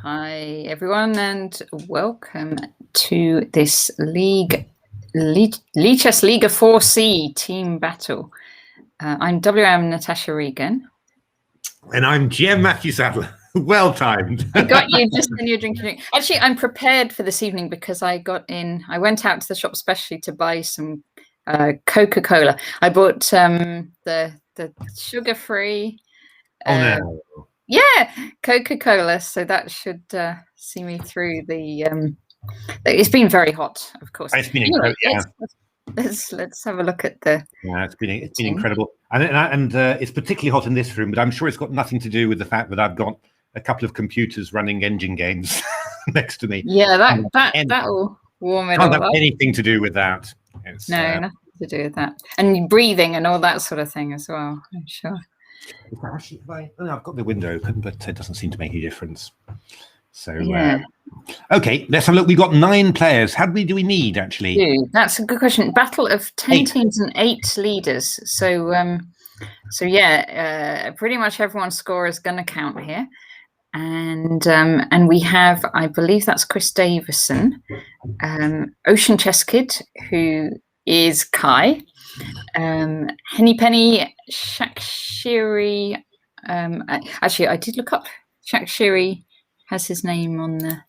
Hi everyone, and welcome to this Liga Chess Liga 4C team battle. I'm WIM Natasha Regan. And I'm GM Matthew Sadler. Well timed. I got you just when you're drinking. Actually, I'm prepared for this evening because I went out to the shop specially to buy some Coca-Cola. I bought the sugar-free. Oh no. Yeah, Coca-Cola. So that should see me through the. It's been very hot, of course. It's been incredible. Yeah. Let's have a look at the. Yeah, it's been incredible, and it's particularly hot in this room. But I'm sure it's got nothing to do with the fact that I've got a couple of computers running engine games next to me. Yeah, that'll warm it Can't all have up. anything to do with that. No, nothing to do with that, and breathing and all that sort of thing as well. I'm sure. I've got the window open, but it doesn't seem to make any difference. So, yeah. Okay, let's have a look. We've got 9 players. How many do we need, actually? That's a good question. Battle of 10 teams and 8 leaders. So, pretty much everyone's score is going to count here. And we have, I believe that's Chris Davison, Ocean Chess Kid, who is Kai, Henny Penny, Shakshiri. Actually, I did look up Shakshiri. Has his name on the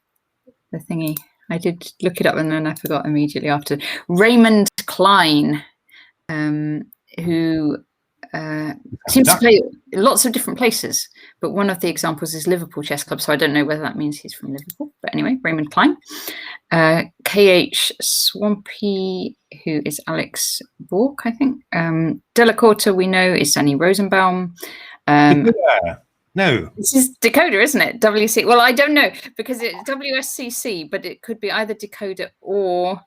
thingy. I did look it up and then I forgot immediately after. Raymond Klein, who seems to play lots of different places, but one of the examples is Liverpool Chess Club, so I don't know whether that means he's from Liverpool. But anyway, Raymond Klein. KH Swampy, who is Alex Bork, I think. Delacorte, we know, is Danny Rosenbaum. No. This is Dakota, isn't it? WC. Well, I don't know because it's WSCC, but it could be either Dakota or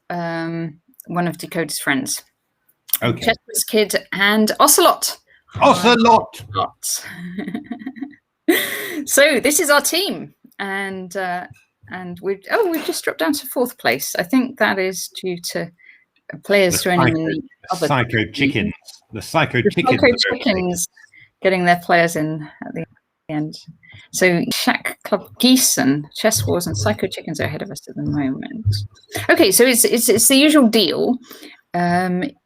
one of Dakota's friends. Okay. Chess Kid and Ocelot. Ocelot. So this is our team, and we've just dropped down to 4th place. I think that is due to players joining in the other Psycho Chickens. The Psycho Chickens getting their players in at the end. So Shack Club Gießen, Chess Wars, and Psycho Chickens are ahead of us at the moment. Okay, so it's the usual deal.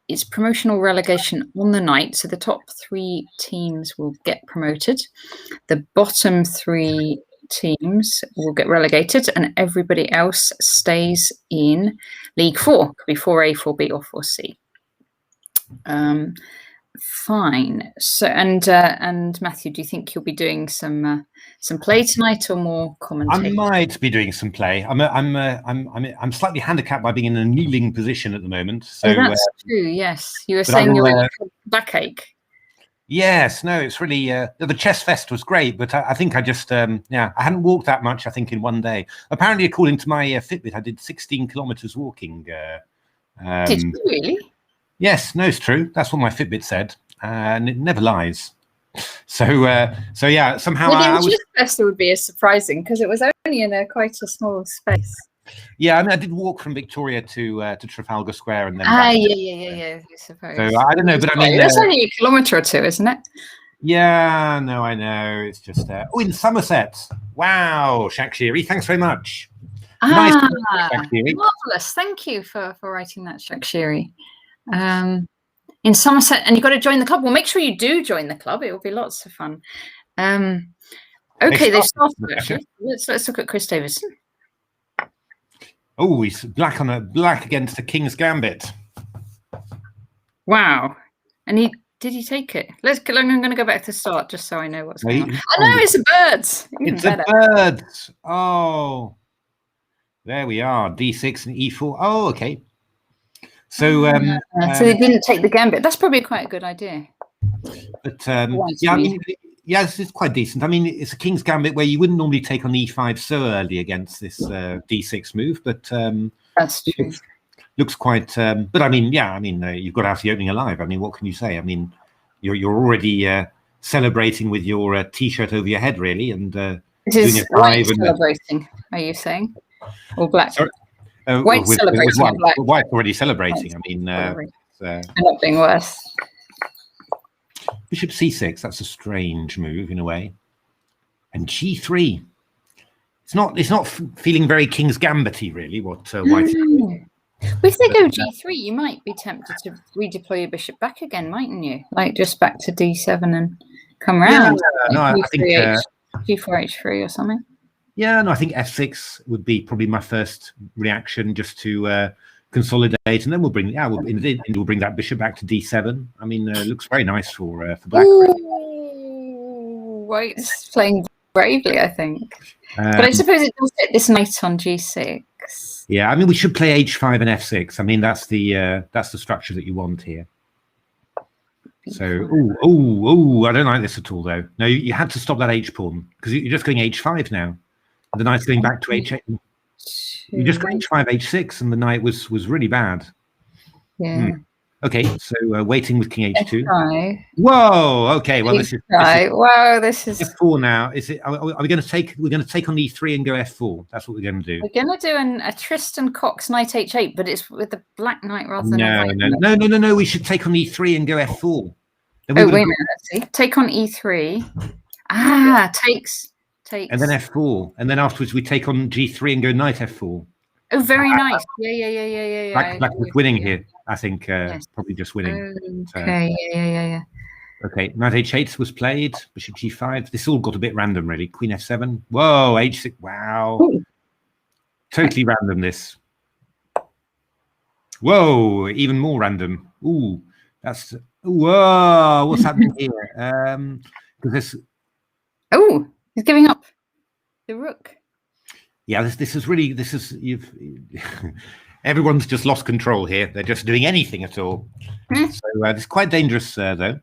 It's promotional relegation on the night. So the top 3 teams will get promoted. The bottom 3 teams will get relegated, and everybody else stays in League 4. Could be 4A, 4B, or 4C. Fine. So and Matthew, do you think you'll be doing some play tonight or more commentary? I might be doing some play. I'm slightly handicapped by being in a kneeling position at the moment. So that's true. Yes, you were saying you're in backache. Yes. No, it's really the Chess Fest was great, but I think I just I hadn't walked that much. I think in one day. Apparently, according to my Fitbit, I did 16 kilometers walking. Did you really? Yes, no, it's true. That's what my Fitbit said, and it never lies. So yeah, somehow I was. It would be surprising because it was only in quite a small space. Yeah, I mean, I did walk from Victoria to Trafalgar Square and then. Yeah. I suppose. So I don't know, but I mean, that's only a kilometre or 2, isn't it? Yeah, no, I know. It's just in Somerset. Wow, Shakshiri, thanks very much. Nice, Shakshiri. Marvelous. Thank you for writing that, Shakshiri. In Somerset, and you've got to join the club. Well, make sure you do join the club. It will be lots of fun. Okay, they've started actually. Let's look at Chris Davison. Oh, he's black against the King's Gambit. Wow, and did he take it? I'm going to go back to the start just so I know what's going on. I know it's a birds. It's a birds. Oh, there we are. D6 and E4. Oh, okay. So so they didn't take the gambit. That's probably quite a good idea. But this is quite decent. I mean, it's a King's Gambit where you wouldn't normally take on E5 so early against this D6 move, but that's true. Looks quite. But I mean, you've got to have the opening alive. I mean, what can you say? I mean, you're already celebrating with your T-shirt over your head, really, and doing a white celebrating. Are you saying or black? Sorry? White celebrating. White already celebrating. I mean, not being worse. Bishop C6. That's a strange move in a way. And G3. It's not feeling very King's Gambit-y, really, what White is doing. If they go g3, you might be tempted to redeploy your bishop back again, mightn't you? Like just back to d7 and come round. Yeah, no, I think g4, h3 or something. Yeah, no, I think f6 would be probably my first reaction, just to consolidate, and then we'll bring we'll bring that bishop back to d7. I mean, it looks very nice for black. Ooh, White's playing bravely, I think. But I suppose it does fit this knight on g6. Yeah, I mean, we should play h5 and f6. I mean, that's the structure that you want here. So, I don't like this at all, though. No, you had to stop that h pawn because you're just going h5 now. The knight's going back to h8. You just got h5, h6, and the knight was really bad. Yeah. Okay, so waiting with king h2. F5. Whoa. Okay. Well, this is f4 now. Is it? Are we going to take? We're going to take on e3 and go f4. That's what we're going to do. We're going to do a Tristan Cox knight h8, but it's with the black knight rather than a white knight. No. We should take on e3 and go f4. Wait a minute. Let's see. Take on e3. Takes. And then f4, and then afterwards we take on g3 and go knight f4. Oh, very nice. Yeah. Black was winning here, I think. Yes. Probably just winning. Okay. Yeah. Okay, knight h8 was played. Bishop g5. This all got a bit random, really. Queen f7. Whoa, h6. Wow. Ooh. Totally random. This. Whoa, even more random. Ooh, that's. Whoa, what's happening here? Because this. Oh. He's giving up the rook. Yeah, this is everyone's just lost control here. They're just doing anything at all. So it's quite dangerous, though.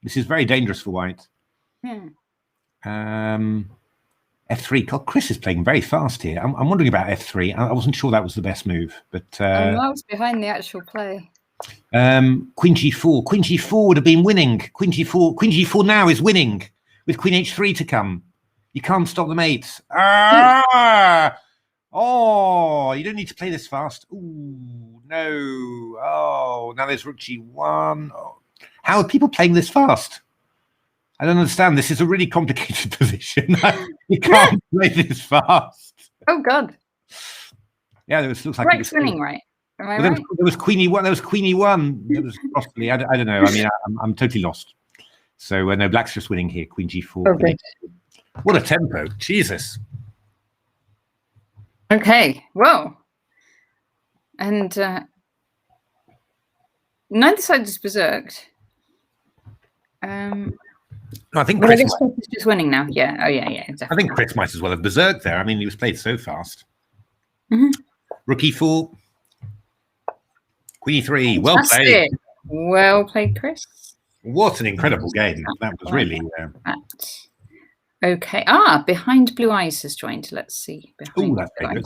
This is very dangerous for White. F3. God, Chris is playing very fast here. I'm wondering about F3. I wasn't sure that was the best move, but I was behind the actual play. Queen G4. Queen G4 would have been winning. Queen G4. Queen G4 now is winning. With Queen H3 to come. You can't stop the mates. Oh, you don't need to play this fast. Ooh, no. Oh, now there's Rook G1. Oh. How are people playing this fast? I don't understand. This is a really complicated position. You can't play this fast. Oh, God. Yeah, looks like White's winning, right? Am I right? There was Queen E1. There was Queen E1. It was possibly. I don't know. I mean, I'm totally lost. So no, black's just winning here. Queen G4. Okay. What a tempo. Jesus. Okay. Whoa. And neither side is berserked. No, I think Chris is just winning now. Yeah. Oh, yeah. Definitely. I think Chris might as well have berserked there. I mean, he was played so fast. Rook E4. Queen E3. Well played. Well played, Chris. What an incredible game. That was really... Okay. Behind Blue Eyes has joined. Let's see. Oh, that's very good.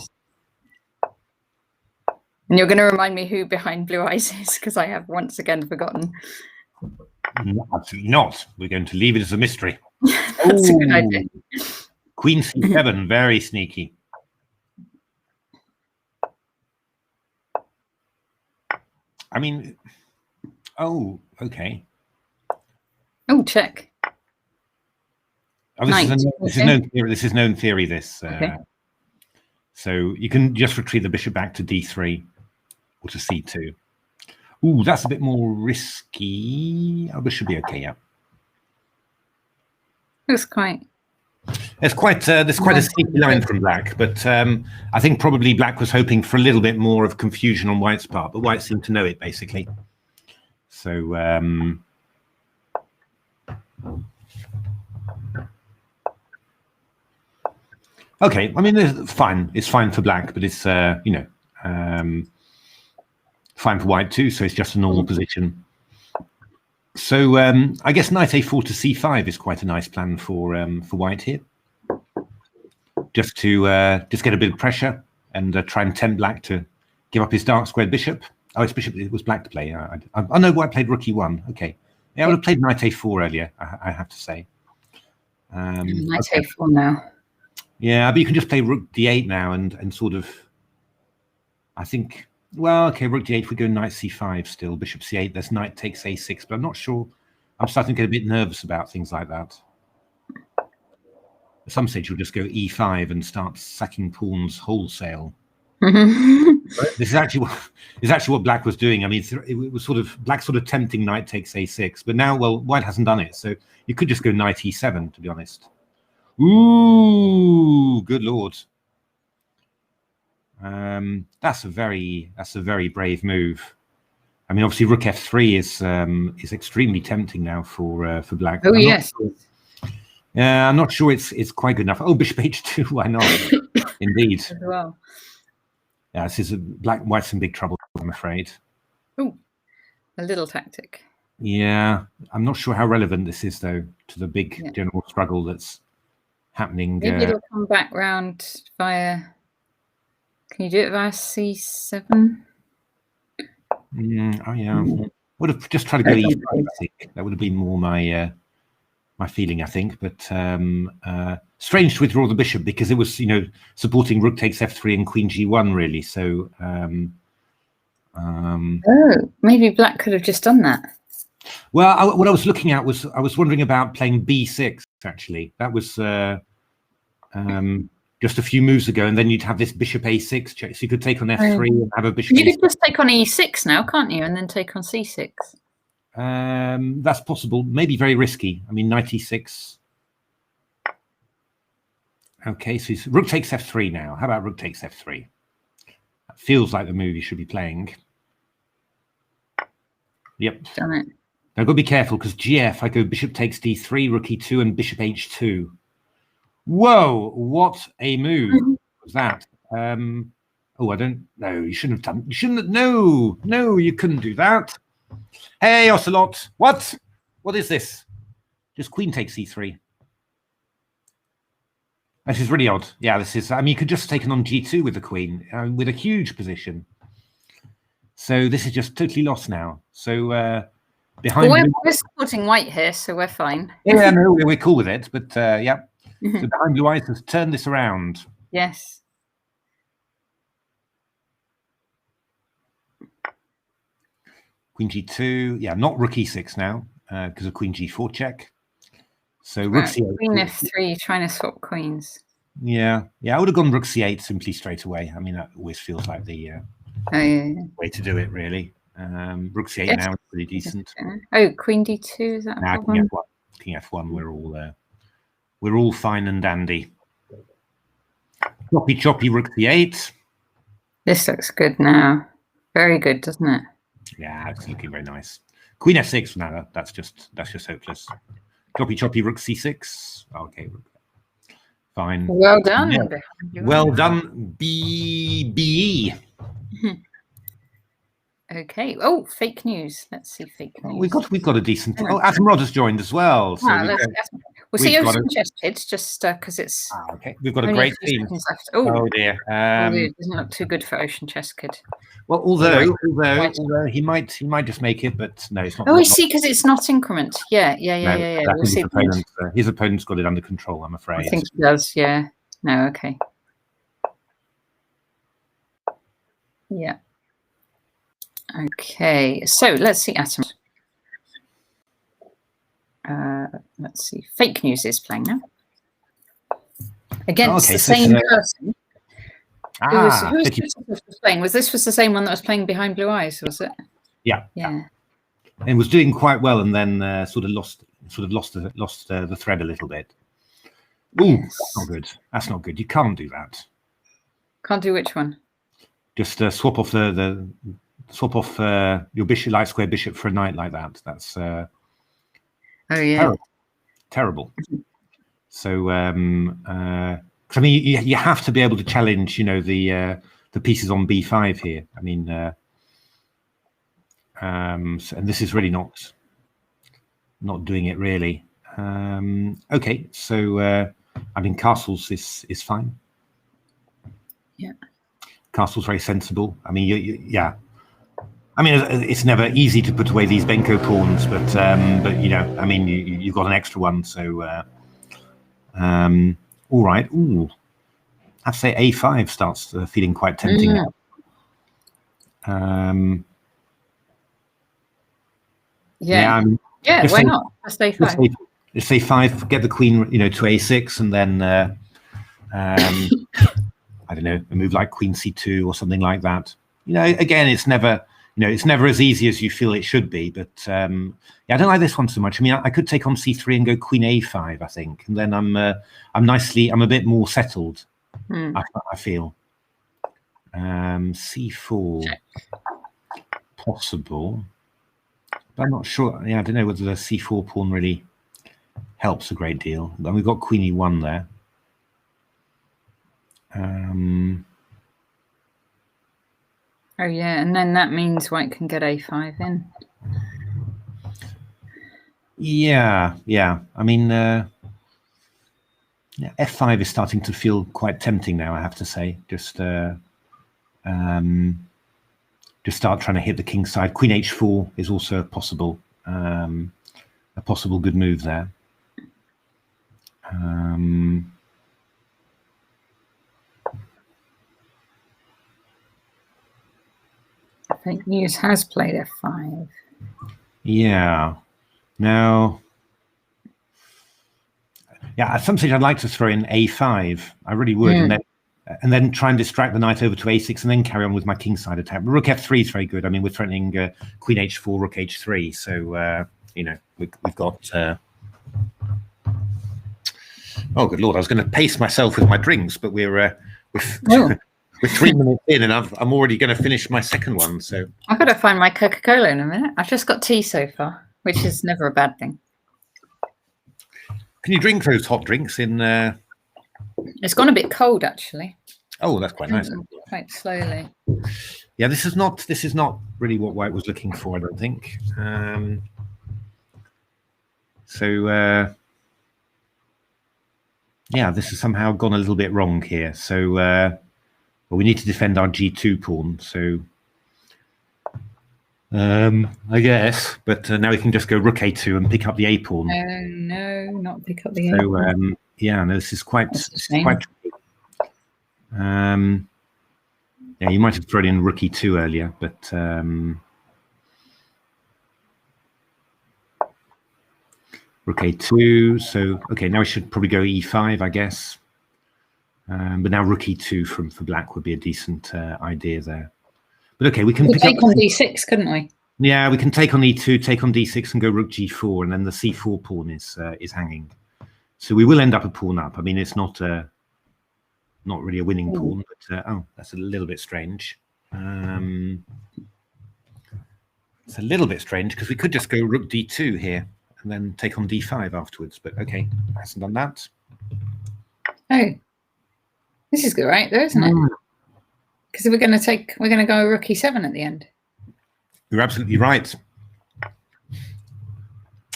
And you're going to remind me who Behind Blue Eyes is, because I have once again forgotten. No, absolutely not. We're going to leave it as a mystery. That's a good idea. Queen C7, very sneaky. I mean... Oh, okay. Oh, check. Oh, this is known theory. This. Okay. So you can just retreat the bishop back to d3 or to c2. Ooh, that's a bit more risky. Oh, this should be okay. Yeah. It's quite. There's quite a sneaky line from black, but I think probably black was hoping for a little bit more of confusion on White's part, but White seemed to know it basically. So. Okay, I mean, it's fine. It's fine for black, but it's fine for white too. So it's just a normal position. So I guess knight a4 to c5 is quite a nice plan for white here. Just to just get a bit of pressure and try and tempt black to give up his dark squared bishop. Oh, it's bishop. It was black to play. Oh no, white played rook e1. Okay, yeah, I would have played knight a4 earlier. I have to say. Knight a4 now. Yeah, but you can just play rook d8 now and sort of, I think, well, okay, rook d8, we go knight c5 still, bishop c8, there's knight takes a6, but I'm not sure. I'm starting to get a bit nervous about things like that. at some stage you'll just go e5 and start sacking pawns wholesale. This is actually what black was doing. I mean, it was sort of black sort of tempting knight takes a6, but now, well, white hasn't done it, so you could just go knight e7, to be honest. Ooh, good lord. That's a very brave move. I mean, obviously rook f3 is extremely tempting now for black. Oh, yes. Yeah, I'm not sure it's quite good enough. Oh, bishop h2, why not? Indeed. As well. Yeah, this is white's in big trouble, I'm afraid. Oh, a little tactic. Yeah, I'm not sure how relevant this is, though, to the big general struggle that's happening. Maybe it'll come back round via... Can you do it via c7? Oh, yeah. Would have just tried to go e5, I think. That would have been more my feeling, I think. But strange to withdraw the bishop, because it was, supporting rook takes f3 and queen g1, really. So... oh, maybe black could have just done that. Well, what I was looking at was I was wondering about playing b6. Actually, that was just a few moves ago, and then you'd have this bishop a6 check. So you could take on f3 and have a bishop. You could just take on e6 now, can't you? And then take on c6. That's possible. Maybe very risky. I mean, knight e6. Okay, so rook takes f3 now. How about rook takes f3? That feels like the move you should be playing. Yep. Done it. Now, I've got to be careful, because gf, I go bishop takes d3, rook e2, and bishop h2. Whoa, what a move was that? Oh, I don't know. You shouldn't have done. You shouldn't have. No, you couldn't do that. Hey, Ocelot. What is this? Just queen takes e3. This is really odd. Yeah, this is. I mean, you could just have taken on g2 with the queen, with a huge position. So this is just totally lost now. So behind. Well, we're supporting white here, so we're fine. Yeah, no, we're cool with it. But yeah. So behind blue eyes has turned this around. Yes. Queen g2. Yeah, not rook e6 now because of queen g4 check. So rook c8. Queen f3, trying to swap queens. Yeah. I would have gone rook c8 simply straight away. I mean, that always feels like the way to do it, really. Rook c8 now is pretty decent. Oh, queen d2, is that a problem? King f1, we're all fine and dandy. Choppy rook c8. This looks good now. Very good, doesn't it? Yeah, it's looking very nice. Queen f6 now. That's just hopeless. Choppy rook c6. Okay, fine. Well done. Yeah. Well done, BBE. Okay. Oh, fake news. Let's see fake news. We've got a decent. Oh, Atom Rod has joined as well. So we'll see Ocean Chess Kids just because it's. Okay, we've got a great team. Oh dear. It doesn't look too good for Ocean Chess Kid. Well, although he might just make it, but no, it's not. Oh, I see, because it's not increment. Yeah. We'll see. His opponent's got it under control, I'm afraid. I think he does. Yeah. No. Okay. Yeah. Okay, so let's see Atom. Let's see. Fake news is playing now against the same person. Who was playing? Was this the same one that was playing behind blue eyes? Was it? Yeah. And was doing quite well, and then sort of lost the thread a little bit. Ooh, yes. That's not good. That's not good. You can't do that. Can't do which one? Just swap off swap off your bishop, light square bishop, for a knight like that. That's oh yeah, terrible. So I mean, you have to be able to challenge, the pieces on b5 here. I mean, and this is really not doing it really. Okay, so I mean, castles is fine. Yeah, castle's very sensible. I mean, yeah. I mean, it's never easy to put away these Benko pawns, but I mean, you've got an extra one, so all right. Ooh, I'd say a5 starts feeling quite tempting now. Yeah, why not? Just a5. let's say 5, get the queen, to a6, and then I don't know, a move like queen c2 or something like that. Again, it's never as easy as you feel it should be. But yeah, I don't like this one so much. I mean, I could take on c3 and go queen a5, I think, and then I'm a bit more settled. I feel. C4 possible, but I'm not sure. Yeah, I don't know whether the c4 pawn really helps a great deal. Then we've got queen e1 there. Oh yeah, and then that means white can get a5 in. Yeah. I mean, yeah, f5 is starting to feel quite tempting now, I have to say. Just start trying to hit the king side. Queen h4 is also a possible good move there. Fake news has played f5. Yeah. Now, yeah, at some stage I'd like to throw in a5. I really would, and then try and distract the knight over to a6, and then carry on with my kingside attack. But rook f3 is very good. I mean, we're threatening queen h4, rook h3. So we've got. Oh, good lord! I was going to pace myself with my drinks, but we're 3 minutes in, and I'm already going to finish my second one. So I've got to find my Coca-Cola in a minute. I've just got tea so far, which is never a bad thing. Can you drink those hot drinks in? It's gone a bit cold, actually. Oh, that's quite nice. Quite slowly. Yeah, this is not really what white was looking for, I don't think. Yeah, this has somehow gone a little bit wrong here. So well, we need to defend our g2 pawn. So I guess, but now we can just go rook a2 and pick up the a pawn. No, not pick up the a pawn. So yeah, no, this is quite tricky. Yeah, you might have thrown in rook e2 earlier, but rook a2. So okay, now we should probably go e5, I guess. But now rook e2 for black would be a decent idea there. But okay, we can take on d6, couldn't we? Yeah, we can take on e2, take on d6, and go rook g4, and then the c4 pawn is hanging. So we will end up a pawn up. I mean, it's not really a winning pawn, but oh, that's a little bit strange. It's a little bit strange because we could just go rook d2 here and then take on d5 afterwards. But okay, hasn't done that. Oh, this is good, right? Though, isn't it? Because we're going to go rook e7 at the end. You're absolutely right.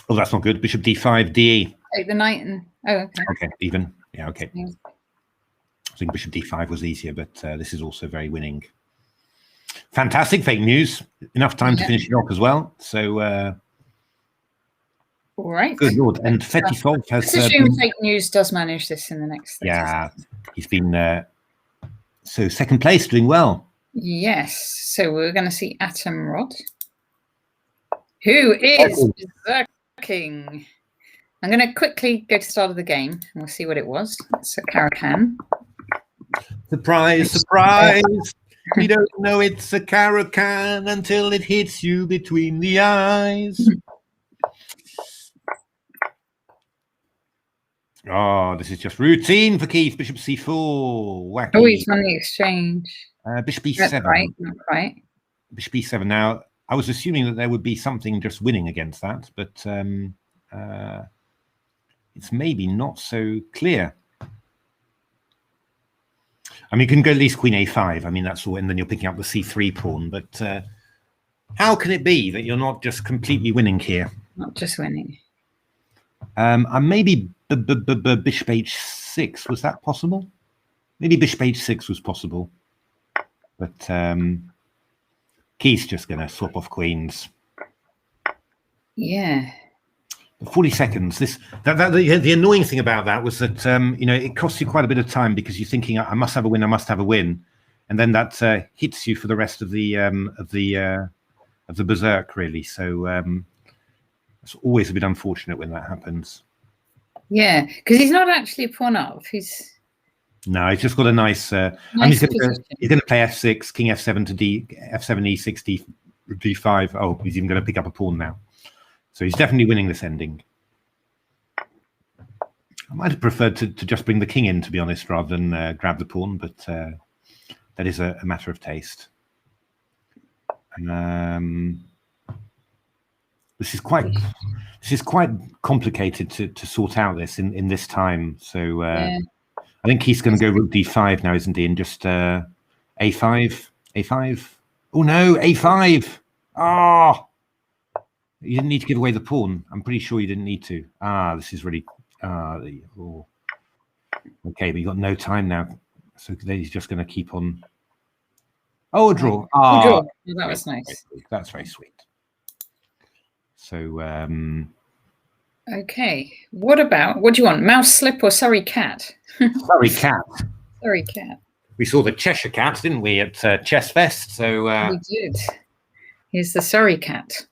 Oh, that's not good. Bishop d5, de. Take the knight and okay. Okay, even. Yeah, okay. I think bishop d5 was easier, but this is also very winning. Fantastic fake news. Enough time to finish it off as well. So, all right. Good lord. And Fetisov has. Let's assume fake news does manage this in the next. Yeah, he's been so second place, doing well. Yes. So we're going to see Atomrod, who is berserking. I'm going to quickly go to the start of the game, and we'll see what it was. It's a Caracan. Surprise, surprise. We don't know it's a Caracan until it hits you between the eyes. Oh, this is just routine for Keith. Bishop c4. Wacky. Oh, he's won the exchange. Bishop e7. That's right, not quite. Bishop e7. Now, I was assuming that there would be something just winning against that, but it's maybe not so clear. I mean, you can go at least queen a5. I mean, that's all, and then you're picking up the c3 pawn. But how can it be that you're not just completely winning here? Not just winning. Maybe bishop h6. Was that possible? Maybe bishop h6 was possible. But Keith's just going to swap off queens. Yeah. 40 seconds. The annoying thing about that was that it costs you quite a bit of time because you're thinking, I must have a win, I must have a win, and then that hits you for the rest of the berserk, really. So it's always a bit unfortunate when that happens. Yeah, because he's not actually a pawn up. He's just got a nice. nice he's position. going to play f6, king f7 to f7, e6, d5. Oh, he's even going to pick up a pawn now. So he's definitely winning this ending. I might have preferred to just bring the king in, to be honest, rather than grab the pawn, but that is a matter of taste. This is quite complicated to sort out this in this time. So I think he's going to go rook d5 now, isn't he? And just a5. Oh no, a5. Ah, you didn't need to give away the pawn. I'm pretty sure you didn't need to. This is really. Okay, but you got no time now, so he's just going to keep on. Oh, a draw. Draw. Well, that was nice. That's very sweet. So, okay. What do you want? Mouse slip or Surrey cat? Surrey cat. Surrey cat. We saw the Cheshire cat, didn't we, at Chess Fest? So we did. Here's the Surrey cat.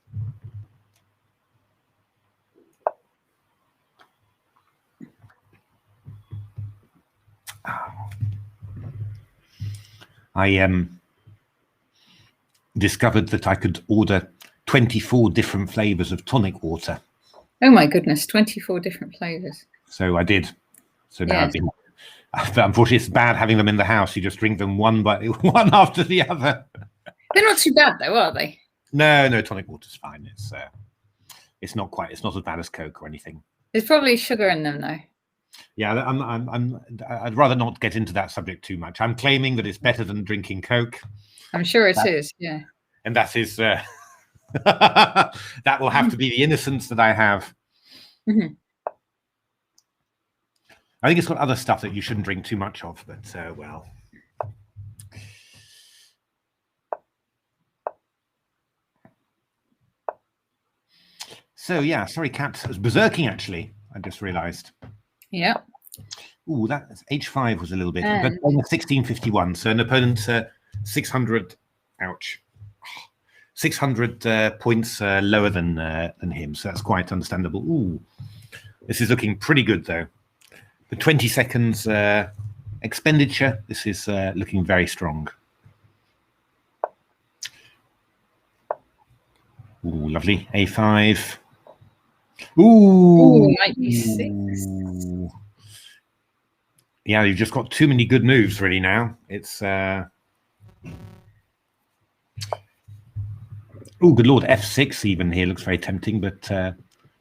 I discovered that I could order 24 different flavors of tonic water. Oh my goodness, 24 different flavors. So I did. So now unfortunately, it's bad having them in the house. You just drink them one after the other. They're not too bad though, are they? No, tonic water's fine. It's not as bad as Coke or anything. There's probably sugar in them though. Yeah, I'd rather not get into that subject too much. I'm claiming that it's better than drinking Coke. I'm sure it is, yeah. And that is that will have to be the innocence that I have. Mm-hmm. I think it's got other stuff that you shouldn't drink too much of, but well. So yeah, sorry, cat was berserking actually. I just realised. Yeah. Ooh, that h5 was a little bit. But 1651, so an opponent 600. Ouch. 600 points lower than him, so that's quite understandable. Ooh, this is looking pretty good though. The 20 seconds expenditure. This is looking very strong. Ooh, lovely. A5. Ooh, knight b6. Yeah, you've just got too many good moves really now. It's oh, good lord, f6 even here looks very tempting, but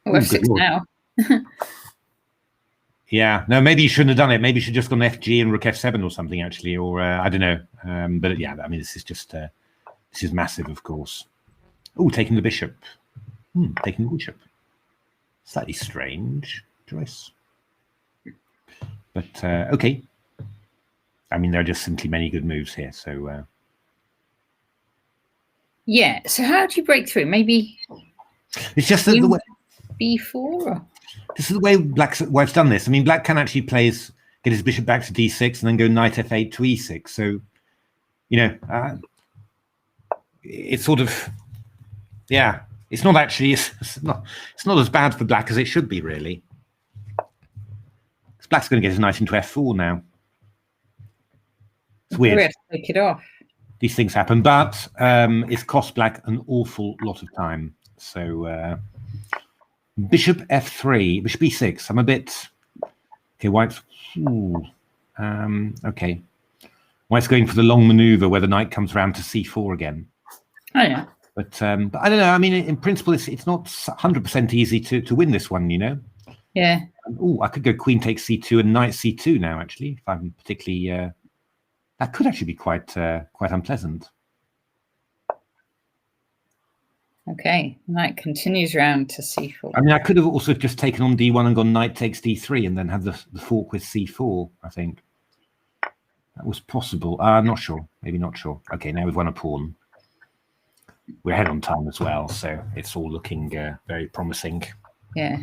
f6 now. Yeah, no, maybe you shouldn't have done it. Maybe you should just gone fg and rook f7 or something actually, or I don't know. But yeah, I mean, this is just this is massive, of course. Oh, taking the bishop. Taking the bishop. Slightly strange choice. But okay. I mean, there are just simply many good moves here. So yeah. So how do you break through? Maybe it's just the way b4. Or? This is the way Black's done this. I mean, Black can actually get his bishop back to d6 and then go knight f8 to e6. So, you know, it's sort of, yeah. It's not actually. It's not as bad for Black as it should be, really. Because Black's going to get his knight into f4 now. It's weird. We have to take it off. These things happen, but it's cost Black an awful lot of time. So bishop f3, bishop e6. I'm a bit okay. White's okay. White's going for the long maneuver where the knight comes around to c4 again. Oh yeah. But I don't know. I mean, in principle, it's not 100% easy to win this one, you know. Yeah. Oh, I could go queen takes c2 and knight c2 now. Actually, if I'm particularly, that could actually be quite unpleasant. Okay, knight continues round to c4. I mean, I could have also just taken on d1 and gone knight takes d3 and then had the fork with c4. I think that was possible. I'm not sure. Maybe not sure. Okay, now we've won a pawn. We're ahead on time as well, so it's all looking very promising. Yeah.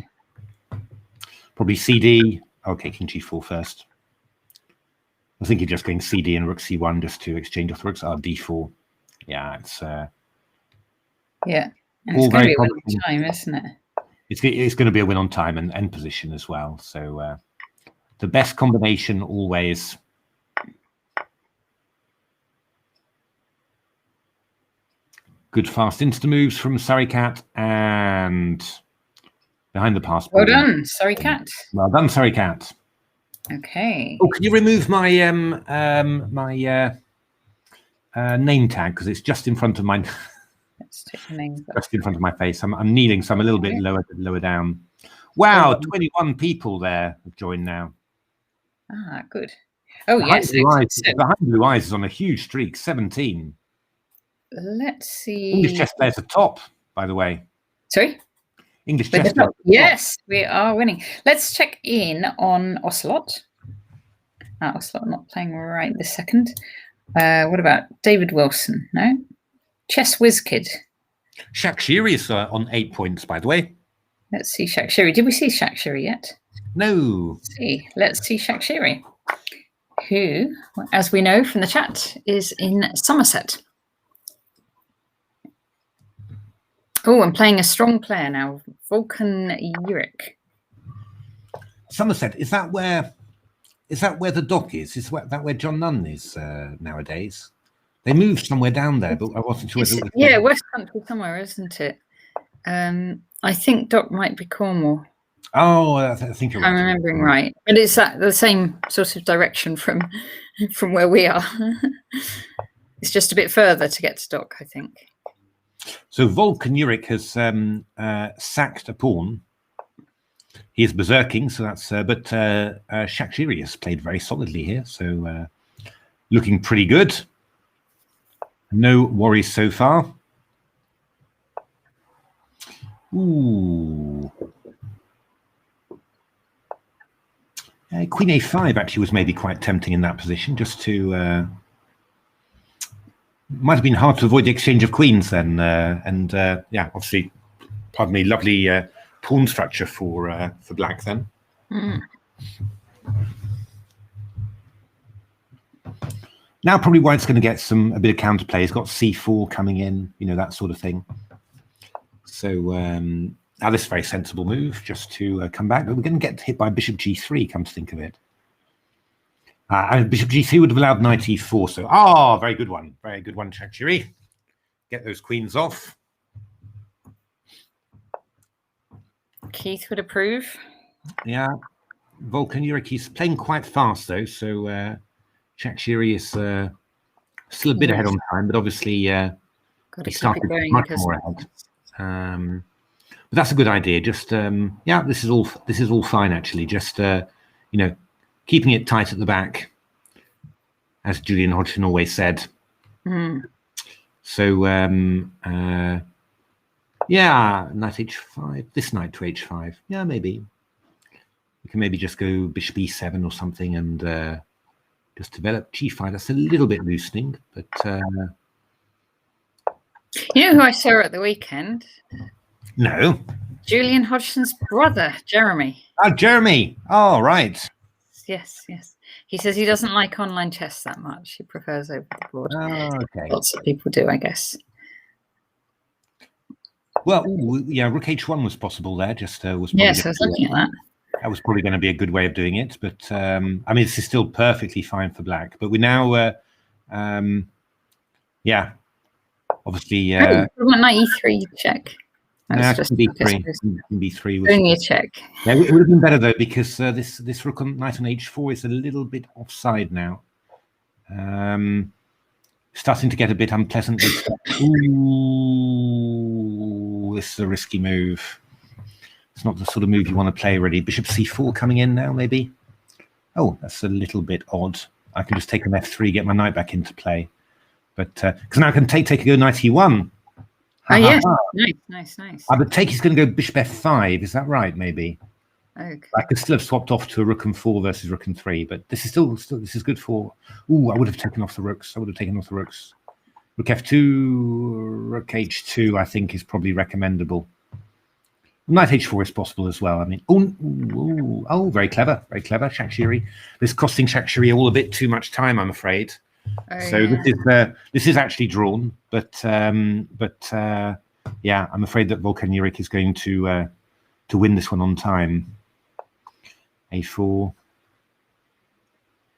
Probably CD. Okay, king g4 first. I think you're just going CD and rook c1 just to exchange off the rooks. d4. Yeah, it's yeah. And all it's going to very be a long promising. time, isn't it? It's going to be a win on time and end position as well. So the best combination always. Good fast insta moves from Surreycat and behind the pass. Well done, Surreycat. Well done, Surreycat. Okay. Oh, can you remove my name tag, because it's just in front of my Let's take the names up. just in front of my face. I'm kneeling, so I'm a little bit lower down. Wow, 21 people there have joined now. Ah, good. Oh, yes. Behind Blue Eyes is on a huge streak, 17. Let's see. English chess players at top, by the way. Sorry? English chess players. Yes, we are winning. Let's check in on Ocelot. Ocelot not playing right this second. What about David Wilson? No? Chess Whiz Kid. Shakshiri is on 8 points, by the way. Let's see Shakshiri. Did we see Shakshiri yet? No. Let's see Shakshiri, who, as we know from the chat, is in Somerset. Oh, I'm playing a strong player now, Vulcan Uric. Somerset, is that where the dock is? Is that where John Nunn is nowadays? They moved somewhere down there, but I wasn't sure. Yeah, West Country somewhere, isn't it? I think dock might be Cornwall. Oh, I think you're right. I'm remembering right, but it's the same sort of direction from where we are. It's just a bit further to get to dock, I think. So Vulcan Uric has sacked a pawn. He is berserking, so that's. But Shakshiri has played very solidly here, so looking pretty good. No worries so far. Ooh. Queen A5 actually was maybe quite tempting in that position, just to. Might have been hard to avoid the exchange of queens then, and yeah, obviously, pardon me, lovely pawn structure for black then. Mm. Now probably White's going to get a bit of counterplay. He's got C4 coming in, that sort of thing. So now this is a very sensible move, just to come back. But we're going to get hit by Bishop G3, come to think of it. And Bishop G3 would have allowed Knight E4. So, very good one, Shakshiri. Get those queens off. Keith would approve. Yeah, Vulcan Uric, he's playing quite fast though. So Shakshiri is still a bit ahead on time, but obviously he started much more ahead. But that's a good idea. Just yeah, this is all fine actually. Just keeping it tight at the back, as Julian Hodgson always said. Mm. So yeah, Knight H5. This knight to H5. Yeah, maybe we can maybe just go Bishop E7 or something and just develop G5. That's a little bit loosening, but you know who I saw at the weekend? No. Julian Hodgson's brother, Jeremy. Oh, Jeremy. Oh, right. Yes. He says he doesn't like online chess that much. He prefers over the board. Oh, okay. Lots of people do, I guess. Well, yeah, Rook H1 was possible there. Just was. Yes, I was looking at that. That was probably going to be a good way of doing it, but I mean, this is still perfectly fine for black. But we now, yeah, obviously. Knight E3 check. Just B3 was only a check. Yeah, it would have been better though, because this Rook on Knight on H4 is a little bit offside now. Starting to get a bit unpleasant. Ooh, this is a risky move. It's not the sort of move you want to play really. Bishop C4 coming in now, maybe. Oh, that's a little bit odd. I can just take an F3, get my knight back into play. But because now I can take a go Knight E1. Oh yes, nice. But take is going to go Bishop F5. Is that right? Maybe. Okay. I could still have swapped off to a Rook and 4 versus Rook and 3, but this is still this is good for. Ooh, I would have taken off the rooks. Rook F2, Rook H2. I think is probably recommendable. Knight H4 is possible as well. I mean, oh, very clever, Shakshiri. This is costing Shakshiri all a bit too much time, I'm afraid. So yeah. This is actually drawn, but yeah, I'm afraid that Vulcan Uric is going to win this one on time. A4.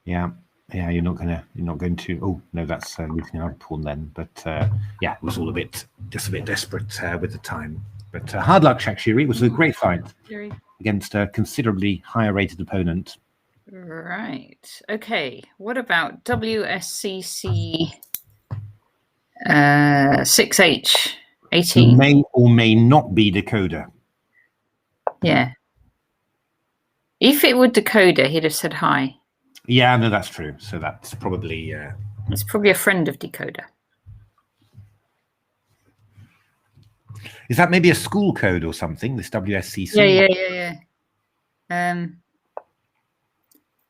Yeah, you're not going to. Oh no, that's losing out a pawn then. But yeah, it was all just a bit desperate with the time. But hard luck, Shakshiri. It was a great fight against a considerably higher rated opponent. Right. Okay. What about WSCC 6H 18? May or may not be decoder. Yeah. If it were decoder, he'd have said hi. Yeah, no, that's true. So that's probably... It's probably a friend of decoder. Is that maybe a school code or something, this WSCC? Yeah.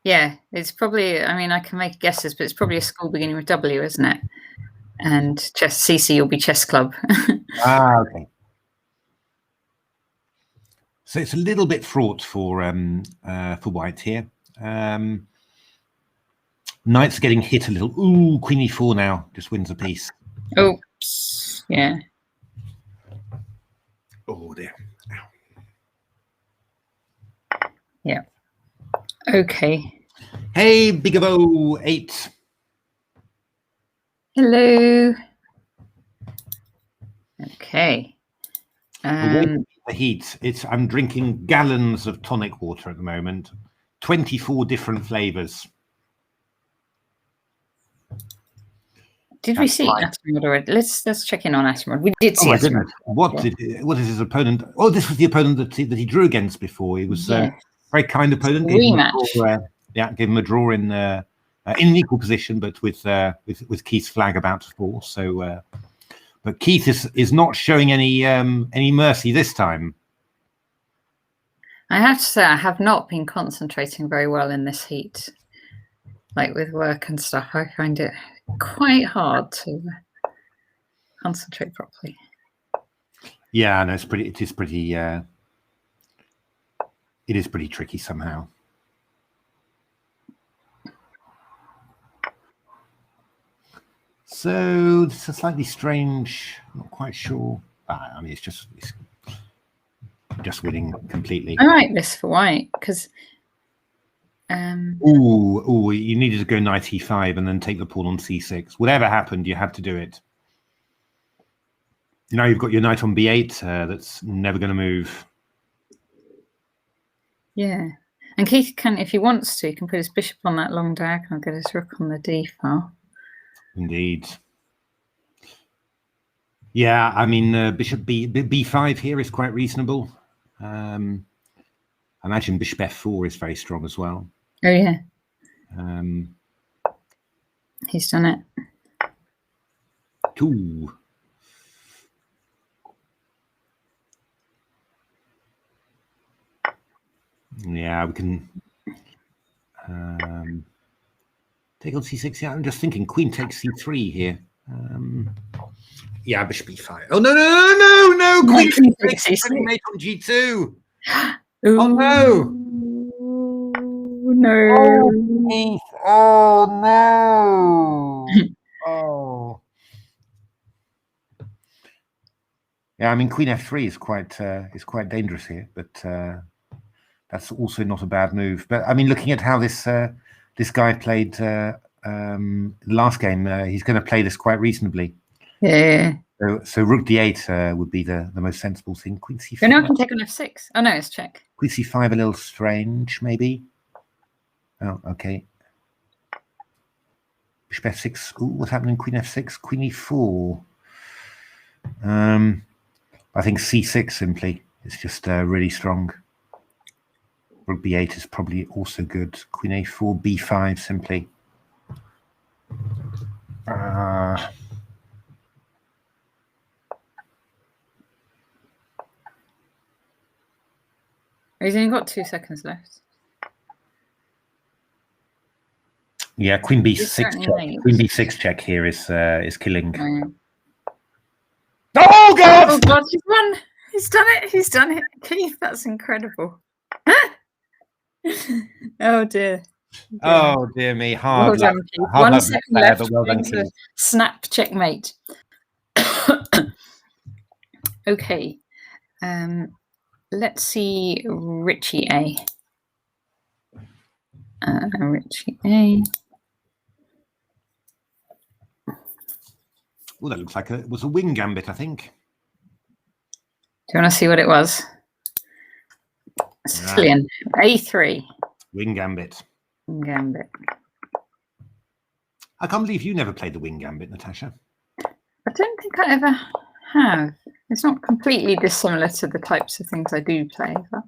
Yeah, it's probably, I mean, I can make guesses, but it's probably a school beginning with W, isn't it? And chess CC will be chess club. Okay. So it's a little bit fraught for white here. Knight's getting hit a little. Ooh, Queen E4 now just wins a piece. Oops. Yeah. Oh dear. Ow. Yeah. Okay. Hey, Big of O 8. Hello. Okay. The heat. I'm drinking gallons of tonic water at the moment. 24 different flavors. Did we see Atomod already? Let's check in on Atomod. We did see Atomod. What is his opponent? Oh, this was the opponent that he drew against before. He was a very kind opponent. Gave him a draw in an equal position, but with Keith's flag about to fall. So, but Keith is not showing any mercy this time. I have to say, I have not been concentrating very well in this heat. Like with work and stuff, I find it quite hard to concentrate properly. Yeah, no, it is pretty tricky somehow. So this is slightly strange. I'm not quite sure. I mean, it's just winning completely. I like this for white because. Ooh! You needed to go knight e5 and then take the pawn on c6. Whatever happened, you had to do it. Now you've got your knight on b8. That's never going to move. Yeah, and Keith can, if he wants to, he can put his bishop on that long diagonal, get his rook on the d file. Indeed. Yeah, I mean, bishop b5 here is quite reasonable. I imagine bishop f4 is very strong as well. Oh yeah. He's done it. 2. Yeah, we can take on c6. Yeah, I'm just thinking queen takes c3 here. Yeah, bishop e5. Oh no! Queen takes c3, mate on g2. Oh no! No! Oh no! Oh. Yeah, I mean, queen f3 is quite dangerous here, but that's also not a bad move. But I mean, looking at how this guy played last game, he's going to play this quite reasonably. Yeah. So rook d8 would be the most sensible thing. Queen c5. So now I can take on f6. Oh no, it's check. Queen c5 a little strange, maybe. Oh, okay. Bishop f6. Ooh, what's happening? Queen f6. Queen e4. I think c6 simply. It's just really strong. Rook b8 is probably also good. Queen a4, b5 simply. He's only got 2 seconds left. Yeah, queen b6 check. Queen b6 check here is killing. Oh God! Oh God, he's won! He's done it! He's done it! Keith, that's incredible. Oh dear. Oh dear me, hard luck. Done, Keith. Hard 1 second luck, left. well done, Keith. Snap checkmate. Okay. let's see Richie A. Richie A. Oh, that looks like it was a wing gambit, I think. Do you want to see what it was? Sicilian, A3. Wing gambit. Gambit. I can't believe you never played the wing gambit, Natasha. I don't think I ever have. It's not completely dissimilar to the types of things I do play. But...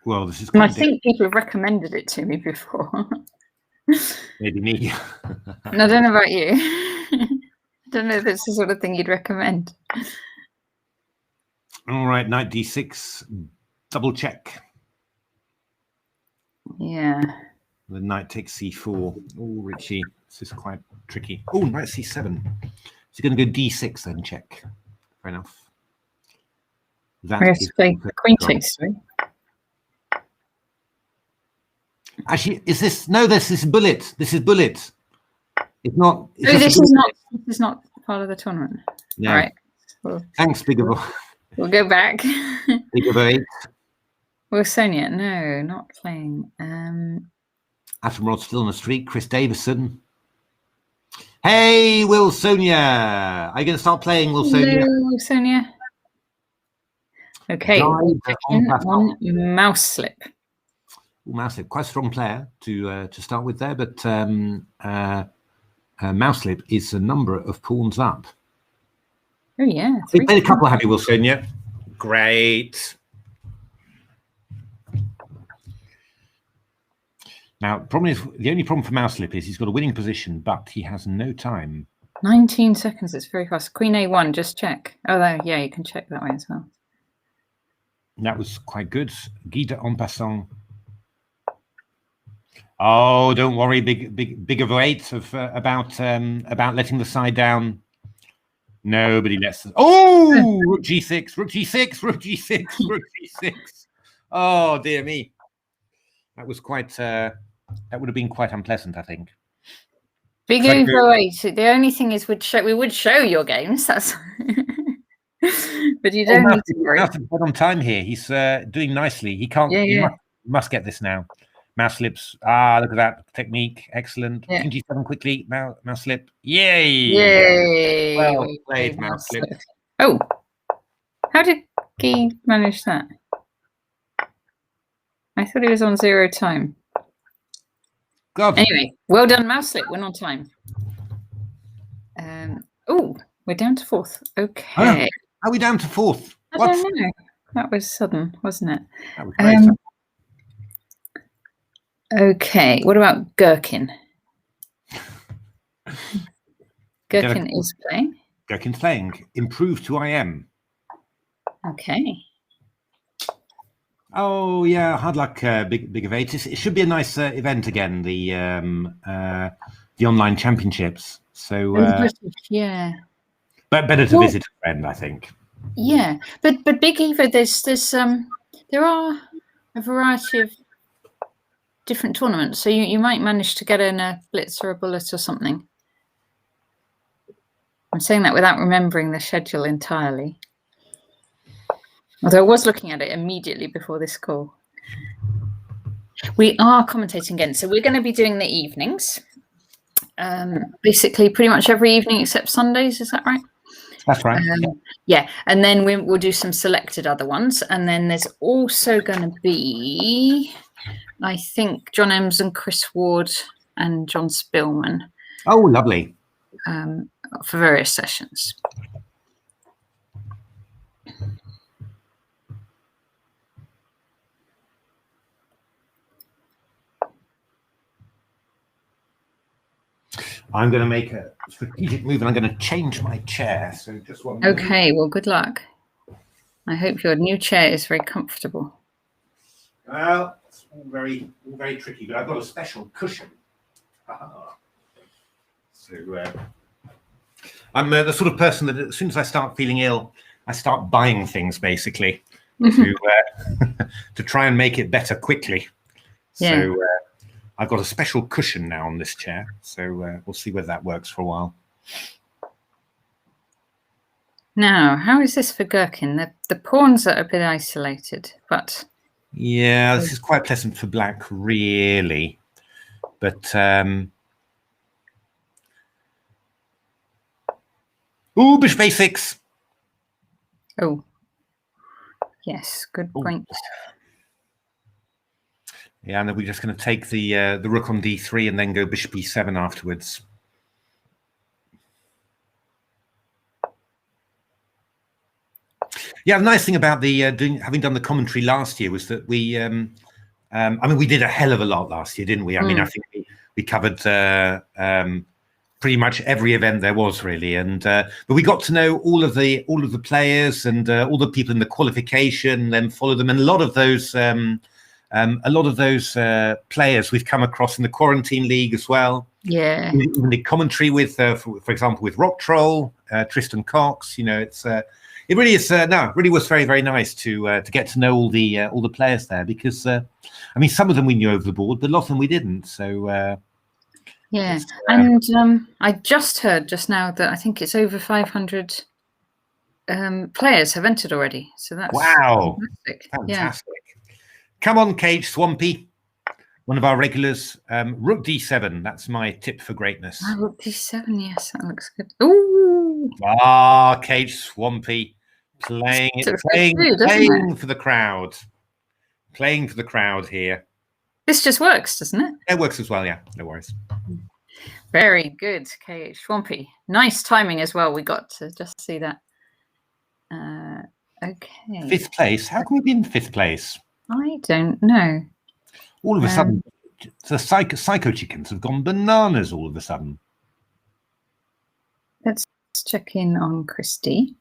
Well, this is. And I think people have recommended it to me before. Maybe me. And I don't know about you. I don't know if it's the sort of thing you'd recommend. All right, knight d6, double check. Yeah. The knight takes c4. Oh, Richie, this is quite tricky. Oh, knight c7. So you're going to go d6 then, check. Fair enough. That is queen takes 3. Actually, is this? No, this is bullet. This is bullet. It's not. It's no, this is not. This is not part of the tournament. No. All right. Thanks, Bigger. We'll go back. Bigger 8. Well, Sonia, no, not playing. Atom Rod still on the street. Chris Davison. Hey, Will Sonia. Are you going to start playing, Will Sonia? Hello, Sonia. Okay, on mouse slip. Mouse slip, quite a strong player to start with there, but mouse slip is a number of pawns up. Oh yeah, we played a couple, have you, Will Sonia? Great. Now, problem is, the only problem for mouse slip is he's got a winning position, but he has no time. 19 seconds. It's very fast. Queen A1. Just check. Oh, there. Yeah, you can check that way as well. That was quite good. Guide en passant. Oh, don't worry, big of 8 of about letting the side down. Nobody lets us. Oh, rook g6, rook g6, rook g6, rook g6. Oh dear me, that was quite. That would have been quite unpleasant, I think. Big over 8. The only thing is, we would show your games. That's. But you don't need to worry. But on time here, he's doing nicely. He can't. Yeah, he must get this now. Mouse slips. Ah, look at that technique. Excellent. Yeah. King g7 quickly. Mouse slip. Yay! Yay! Well played, mouse slip. Oh, how did he manage that? I thought he was on 0 time. God. Anyway, well done, mouse slip. Went on time. Oh, we're down to 4th. Okay. How are we down to 4th? I don't know. That was sudden, wasn't it? That was great. Okay, what about Gherkin? Gherkin is playing. Gherkin's playing. Improve to IM. Okay. Oh yeah, hard luck, big of 8. It should be a nice event again. The online championships. So yeah. But better to visit a friend, I think. Yeah, but Big Eva, there are a variety of different tournaments, so you might manage to get in a blitz or a bullet or something. I'm saying that without remembering the schedule entirely. Although I was looking at it immediately before this call. We are commentating again, so we're going to be doing the evenings. Basically, pretty much every evening except Sundays. Is that right? That's right. Yeah, and then we'll do some selected other ones, and then there's also going to be, I think, John Ems and Chris Ward and John Spillman. Oh, lovely. For various sessions. I'm going to make a strategic move and I'm going to change my chair. So just one minute. Okay, well, good luck. I hope your new chair is very comfortable. Well, it's all very tricky, but I've got a special cushion. So I'm the sort of person that as soon as I start feeling ill, I start buying things basically to try and make it better quickly. Yeah. So I've got a special cushion now on this chair, so we'll see whether that works for a while. Now, how is this for Gherkin? The pawns are a bit isolated, but yeah, this is quite pleasant for black, really. But ooh, bishop a6. Oh, yes, good point. Yeah, and then we're just going to take the rook on d3 and then go bishop e7 afterwards. Yeah, the nice thing about the having done the commentary last year was that we, I mean, we did a hell of a lot last year, didn't we? I mean, I think we covered pretty much every event there was, really, and but we got to know all of the players and all the people in the qualification, then follow them, and a lot of those players we've come across in the Quarantine League as well. Yeah, in the commentary with, for example, with Rock Troll, Tristan Cox. You know, it really is. No, it really was very, very nice to get to know all the players there, because I mean, some of them we knew over the board, but a lot of them we didn't. So yeah, and I just heard just now that I think it's over 500 players have entered already. So that's wow, fantastic. Yeah. Come on, Cage Swampy, one of our regulars. Rook d7. That's my tip for greatness. Rook d7. Yes, that looks good. Ooh. Ah, Cage Swampy, playing for the crowd. Playing for the crowd here. This just works, doesn't it? It works as well, yeah. No worries. Very good, KH Swampy. Nice timing as well. We got to just see that. Okay. 5th place. How can we be in 5th place? I don't know. All of a sudden, the psycho chickens have gone bananas all of a sudden. Let's check in on Christy.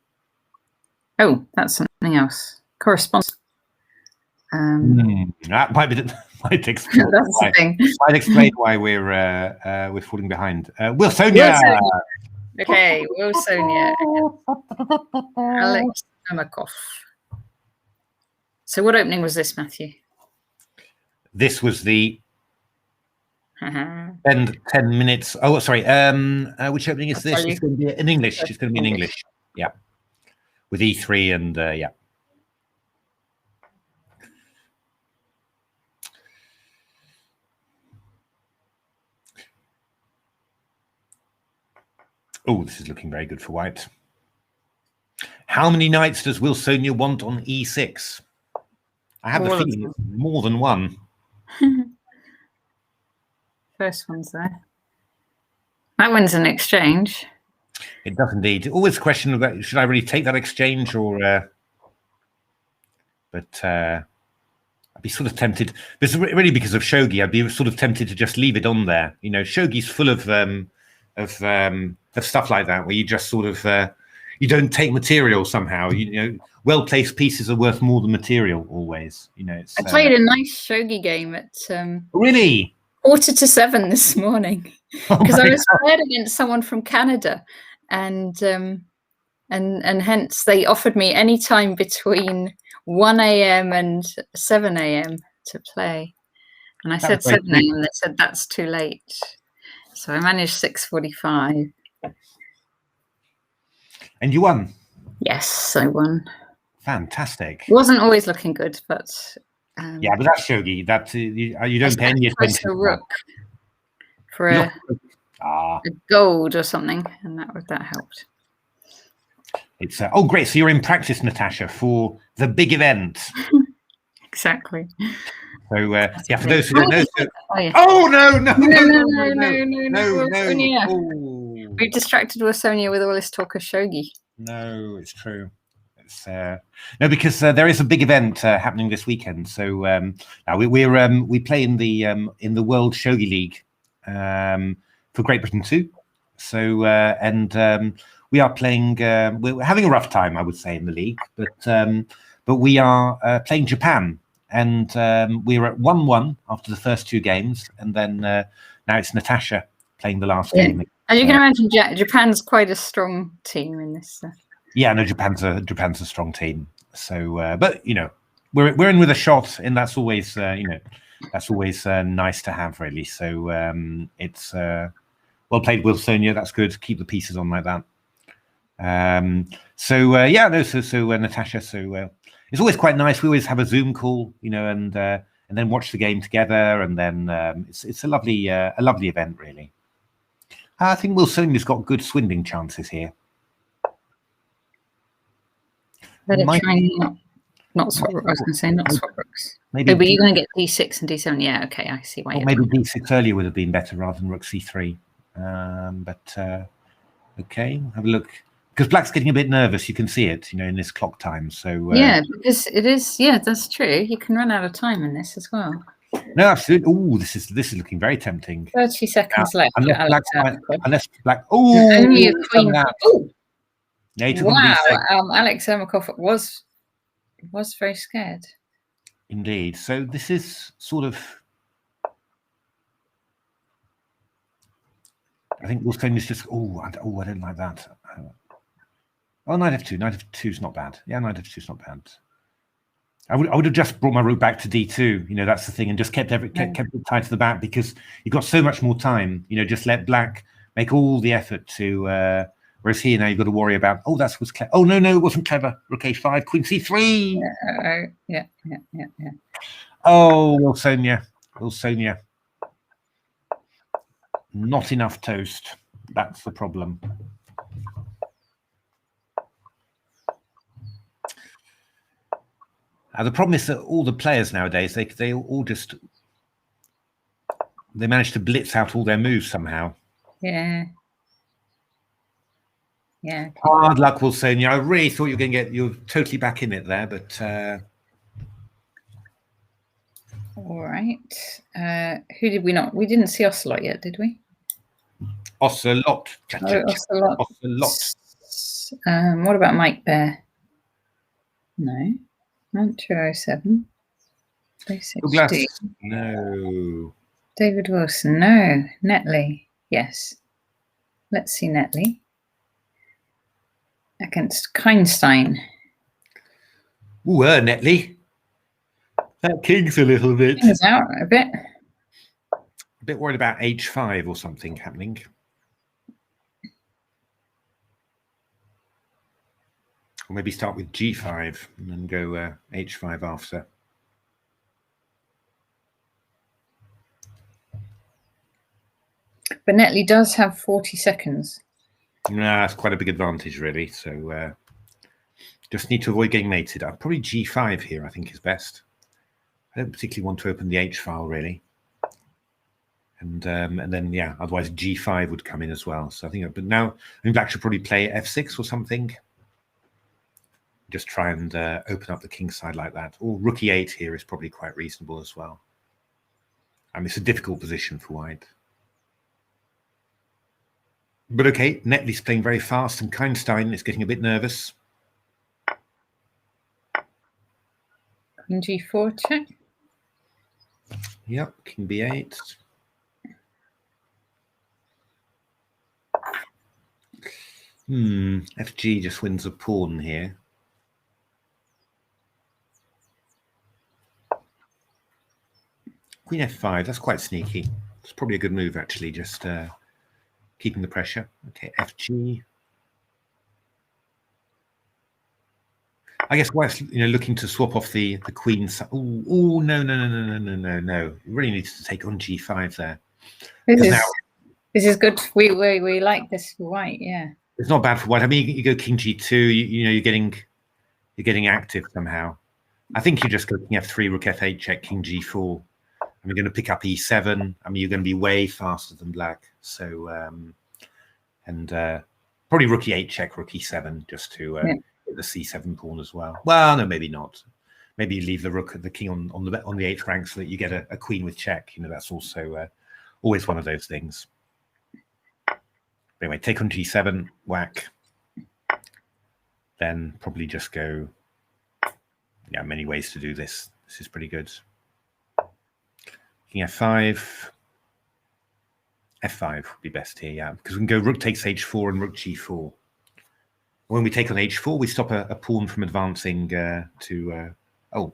Oh, that's something else. Corresponds. That might explain. Might explain why we're falling behind. Wilsonia. Okay, Wilsonia. Alex Amakov. So, what opening was this, Matthew? This was the spend 10 minutes. Oh, sorry. Which opening is this? It's going to be in English. It's going to be in English. Yeah, with E3 and yeah. Oh, this is looking very good for white. How many knights does Wilsonia want on E6? I have the feeling it's more than one. First one's there. That one's an exchange. It does indeed. Always a question about, should I really take that exchange or... But I'd be sort of tempted. But really because of shogi, I'd be sort of tempted to just leave it on there. You know, shogi's full of stuff like that, where you just sort of you don't take material somehow. You know, well-placed pieces are worth more than material always. You know, I played a nice shogi game at really 6:45 this morning because I was playing against someone from Canada, and hence they offered me any time between 1 a.m. and 7 a.m. to play, and I said 7 a.m. They said that's too late. So I managed 6:45. And you won? Yes, I won. Fantastic. Wasn't always looking good, but... yeah, but that's shogi. That you don't pay any attention to rook for a gold or something, and that helped. It's oh, great. So you're in practice, Natasha, for the big event. Exactly. So yeah, for those who don't know, oh no! Oh. We've distracted Wilsonia with all this talk of shogi. No, it's true. It's no, because there is a big event happening this weekend. So now we play in the World Shogi League for Great Britain too. So and we are playing. We're having a rough time, I would say, in the league, but we are playing Japan. And we're at 1-1 after the first 2 games, and then now it's Natasha playing the last game. As you can imagine, Japan's quite a strong team in this. Yeah, no, Japan's a strong team. So, but you know, we're in with a shot, and that's always that's always nice to have, really. So it's well played, Wilsonia. That's good. Keep the pieces on like that. Yeah, no, Natasha, it's always quite nice. We always have a Zoom call, you know, and then watch the game together, and then it's a lovely event, really. I think Wilsonia's got good swindling chances here. Better try not swap rooks. I was going to say not swap rooks. Maybe, but you're going to get d6 and d7. Yeah, okay, I see why. Or maybe d6 earlier would have been better rather than rook c3. Okay, have a look. Because black's getting a bit nervous. You can see it, you know, in this clock time. So yeah, because it is. Yeah, that's true. You can run out of time in this as well. No, absolutely. Oh, this is looking very tempting. 30 seconds left. Unless black. Oh, only a queen. Oh, wow. Alex Ermakov was very scared. Indeed. So this is sort of. I think Wilson is just. I don't like that. Oh, knight f2. Knight f2 is not bad. Yeah, knight f2 is not bad. I would have just brought my rook back to d2. You know, that's the thing, and just kept it tied to the back, because you've got so much more time. You know, just let black make all the effort to. Whereas here now you've got to worry about. Oh, that was clever. Oh no, it wasn't clever. Rook a5, queen c3. Yeah. Oh, Wilsonia. Not enough toast. That's the problem. The problem is that all the players nowadays, they all just manage to blitz out all their moves somehow. Yeah. Hard luck, Wilsonia. I really thought you were going to you're totally back in it there, but. All right. Who did we not? We didn't see Ocelot yet, did we? Ocelot. Ocelot. What about Mike Bear? No. Mount 207. Douglas. No. David Wilson. No. Netley. Yes. Let's see Netley. Against Keinstein. Ooh, Netley. That king's a little bit. King's out a bit. A bit worried about h5 or something happening. Or maybe start with g5 and then go h5 after. But Netley does have 40 seconds. Nah, that's quite a big advantage, really. So just need to avoid getting mated. Probably g5 here, I think, is best. I don't particularly want to open the h file, really. And then, yeah, otherwise g5 would come in as well. So I think, but now, black should probably play f6 or something. Just try and open up the king side like that. Or rook e8 here is probably quite reasonable as well. I mean, it's a difficult position for white. But okay, Netley's playing very fast, and Keinstein is getting a bit nervous. Queen g4 check. Yep, king b8. FG just wins a pawn here. Queen f5, that's quite sneaky. It's probably a good move, actually, just keeping the pressure. Okay, FG. I guess white's looking to swap off the queen. Oh no! You really need to take on g5 there. This is good. We like this for white. Yeah. It's not bad for white. I mean, you go king g2. You're getting active somehow. I think you just go king f3, rook f8 check, king g4. And you're going to pick up e7. I mean, you're going to be way faster than black. So, probably rook e8 check, rook e7, just to get the c7 pawn as well. Well, no, maybe not. Maybe you leave the king on the 8th rank so that you get a queen with check. That's also always one of those things. Anyway, take on g7, whack. Then probably just go. Yeah, many ways to do this. This is pretty good. King f5. F5 would be best here, yeah, because we can go rook takes h4 and rook g4. When we take on h4, we stop a pawn from advancing to. Oh,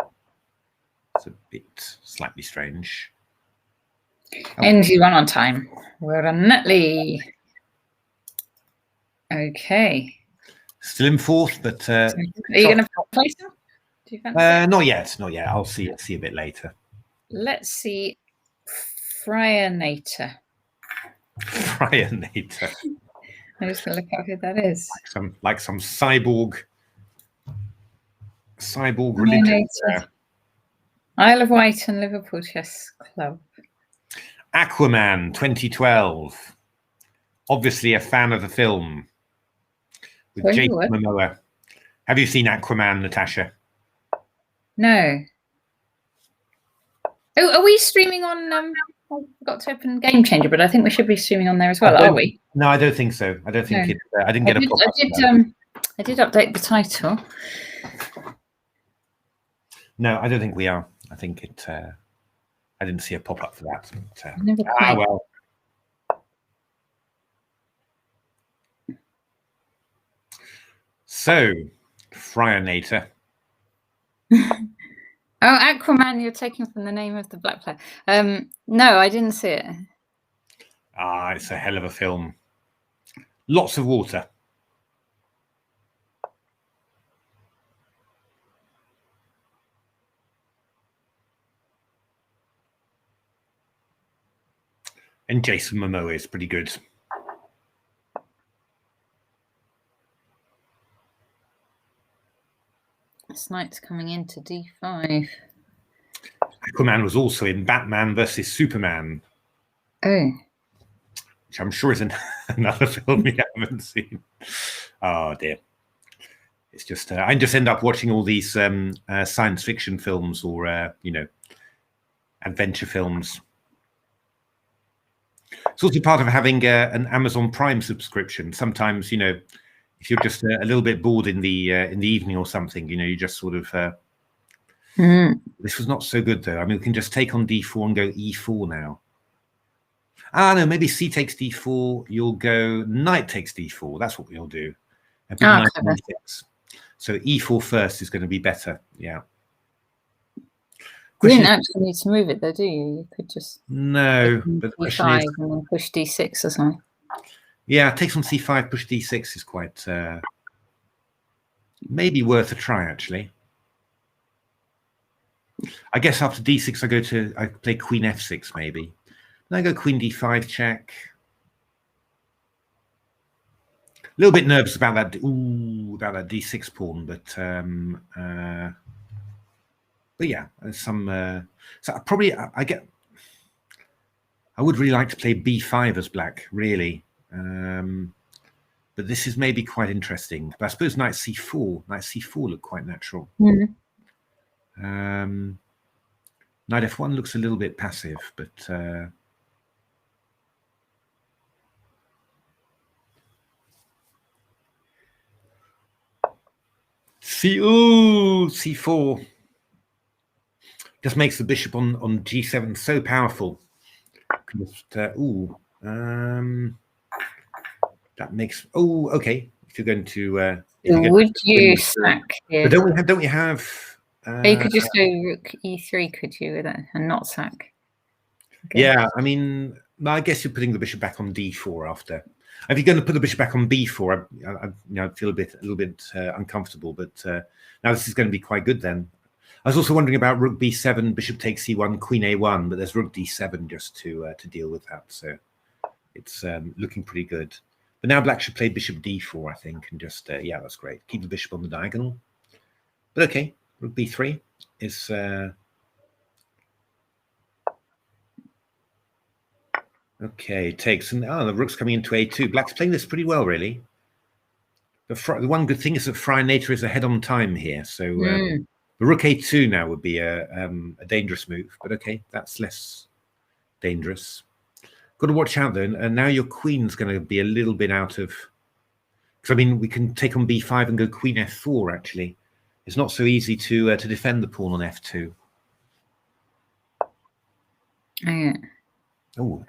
it's a bit slightly strange. Oh. And you run on time. We're on Netley. Okay. Still in fourth, but Are you going to place him? Do you fancy not yet. Not yet. I'll see a bit later. Let's see. Fryonator. Fryonator. I'm just going to look up who that is. Like some cyborg religion. Isle of Wight and Liverpool Chess Club. Aquaman 2012. Obviously a fan of the film with Jason Momoa. Have you seen Aquaman, Natasha? No. Oh, are we streaming on? I forgot to open Game Changer, but I think we should be streaming on there as well, are we? No, I don't think so. I don't think I didn't get a pop-up. I did update the title. No, I don't think we are. I think it. I didn't see a pop-up for that. But, well. So, Fryonator. Oh, Aquaman, you're taking from the name of the black player. No, I didn't see it. It's a hell of a film. Lots of water. And Jason Momoa is pretty good. This knight's coming into D5. Aquaman was also in Batman versus Superman. Oh. Which I'm sure is another film we haven't seen. Oh dear. It's just I just end up watching all these science fiction films or adventure films. It's also part of having an Amazon Prime subscription. Sometimes, if you're just a little bit bored in the evening or something, you just sort of. This was not so good though. I mean, we can just take on D4 and go E4 now. No, maybe C takes D4. You'll go knight takes D4. That's what we'll do. Knight E6. So E4 first is going to be better. Yeah. You didn't actually need to move it though, do you? You could just but the question is, and then push D6 or something. Yeah, takes on C5, push D6 is quite maybe worth a try actually. I guess after D6 I play Queen F6 maybe. Then I go Queen D5 check. A little bit nervous about that. About that D6 pawn, but yeah, there's some. So I would really like to play B5 as black, really. But this is maybe quite interesting. But I suppose knight C4 look quite natural. Knight F1 looks a little bit passive, but C4 just makes the bishop on G7 so powerful. Just, that makes okay. If you're going to would you sack here? But don't we have you could just go rook E3, could you, with it and not sack? Okay. Yeah, I mean, I guess you're putting the bishop back on D4 after. If you're going to put the bishop back on B4, I feel a little bit uncomfortable. But now this is going to be quite good then. I was also wondering about rook B7, bishop takes C1, queen A1, but there's rook D7 just to deal with that. So it's looking pretty good. But now black should play bishop D4, I think, and just yeah, that's great. Keep the bishop on the diagonal. But okay, rook B3 is. Okay, takes, and the rook's coming into A2. Black's playing this pretty well, really. The one good thing is that Fryonator is ahead on time here, so the rook A2 now would be a dangerous move. But okay, that's less dangerous. Got to watch out though, and now your queen's going to be a little bit out of. Because I mean, we can take on B5 and go Queen F4. Actually, it's not so easy to defend the pawn on F2. Oh.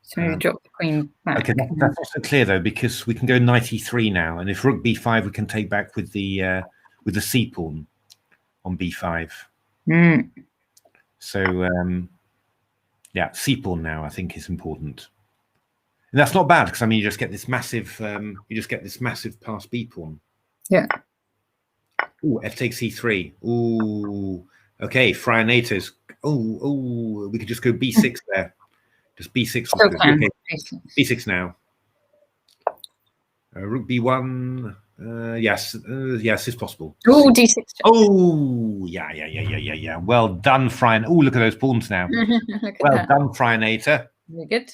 So you drop the queen back. Okay, that's also clear though, because we can go knight E3 now, and if rook B5, we can take back with the C pawn on B5. So yeah, C pawn now I think is important, and that's not bad because I mean you just get this massive pass B pawn. Yeah. Ooh, f takes c3. Ooh, okay. Friar Nators. Oh, we could just go b6 there. Just b6 was good. Okay. b6 now. Rook b1. Yes, yes, it's possible. Oh, d6. Oh, yeah. Well done, Friar. Oh, look at those pawns now. Well done, Friar Nator. Very good.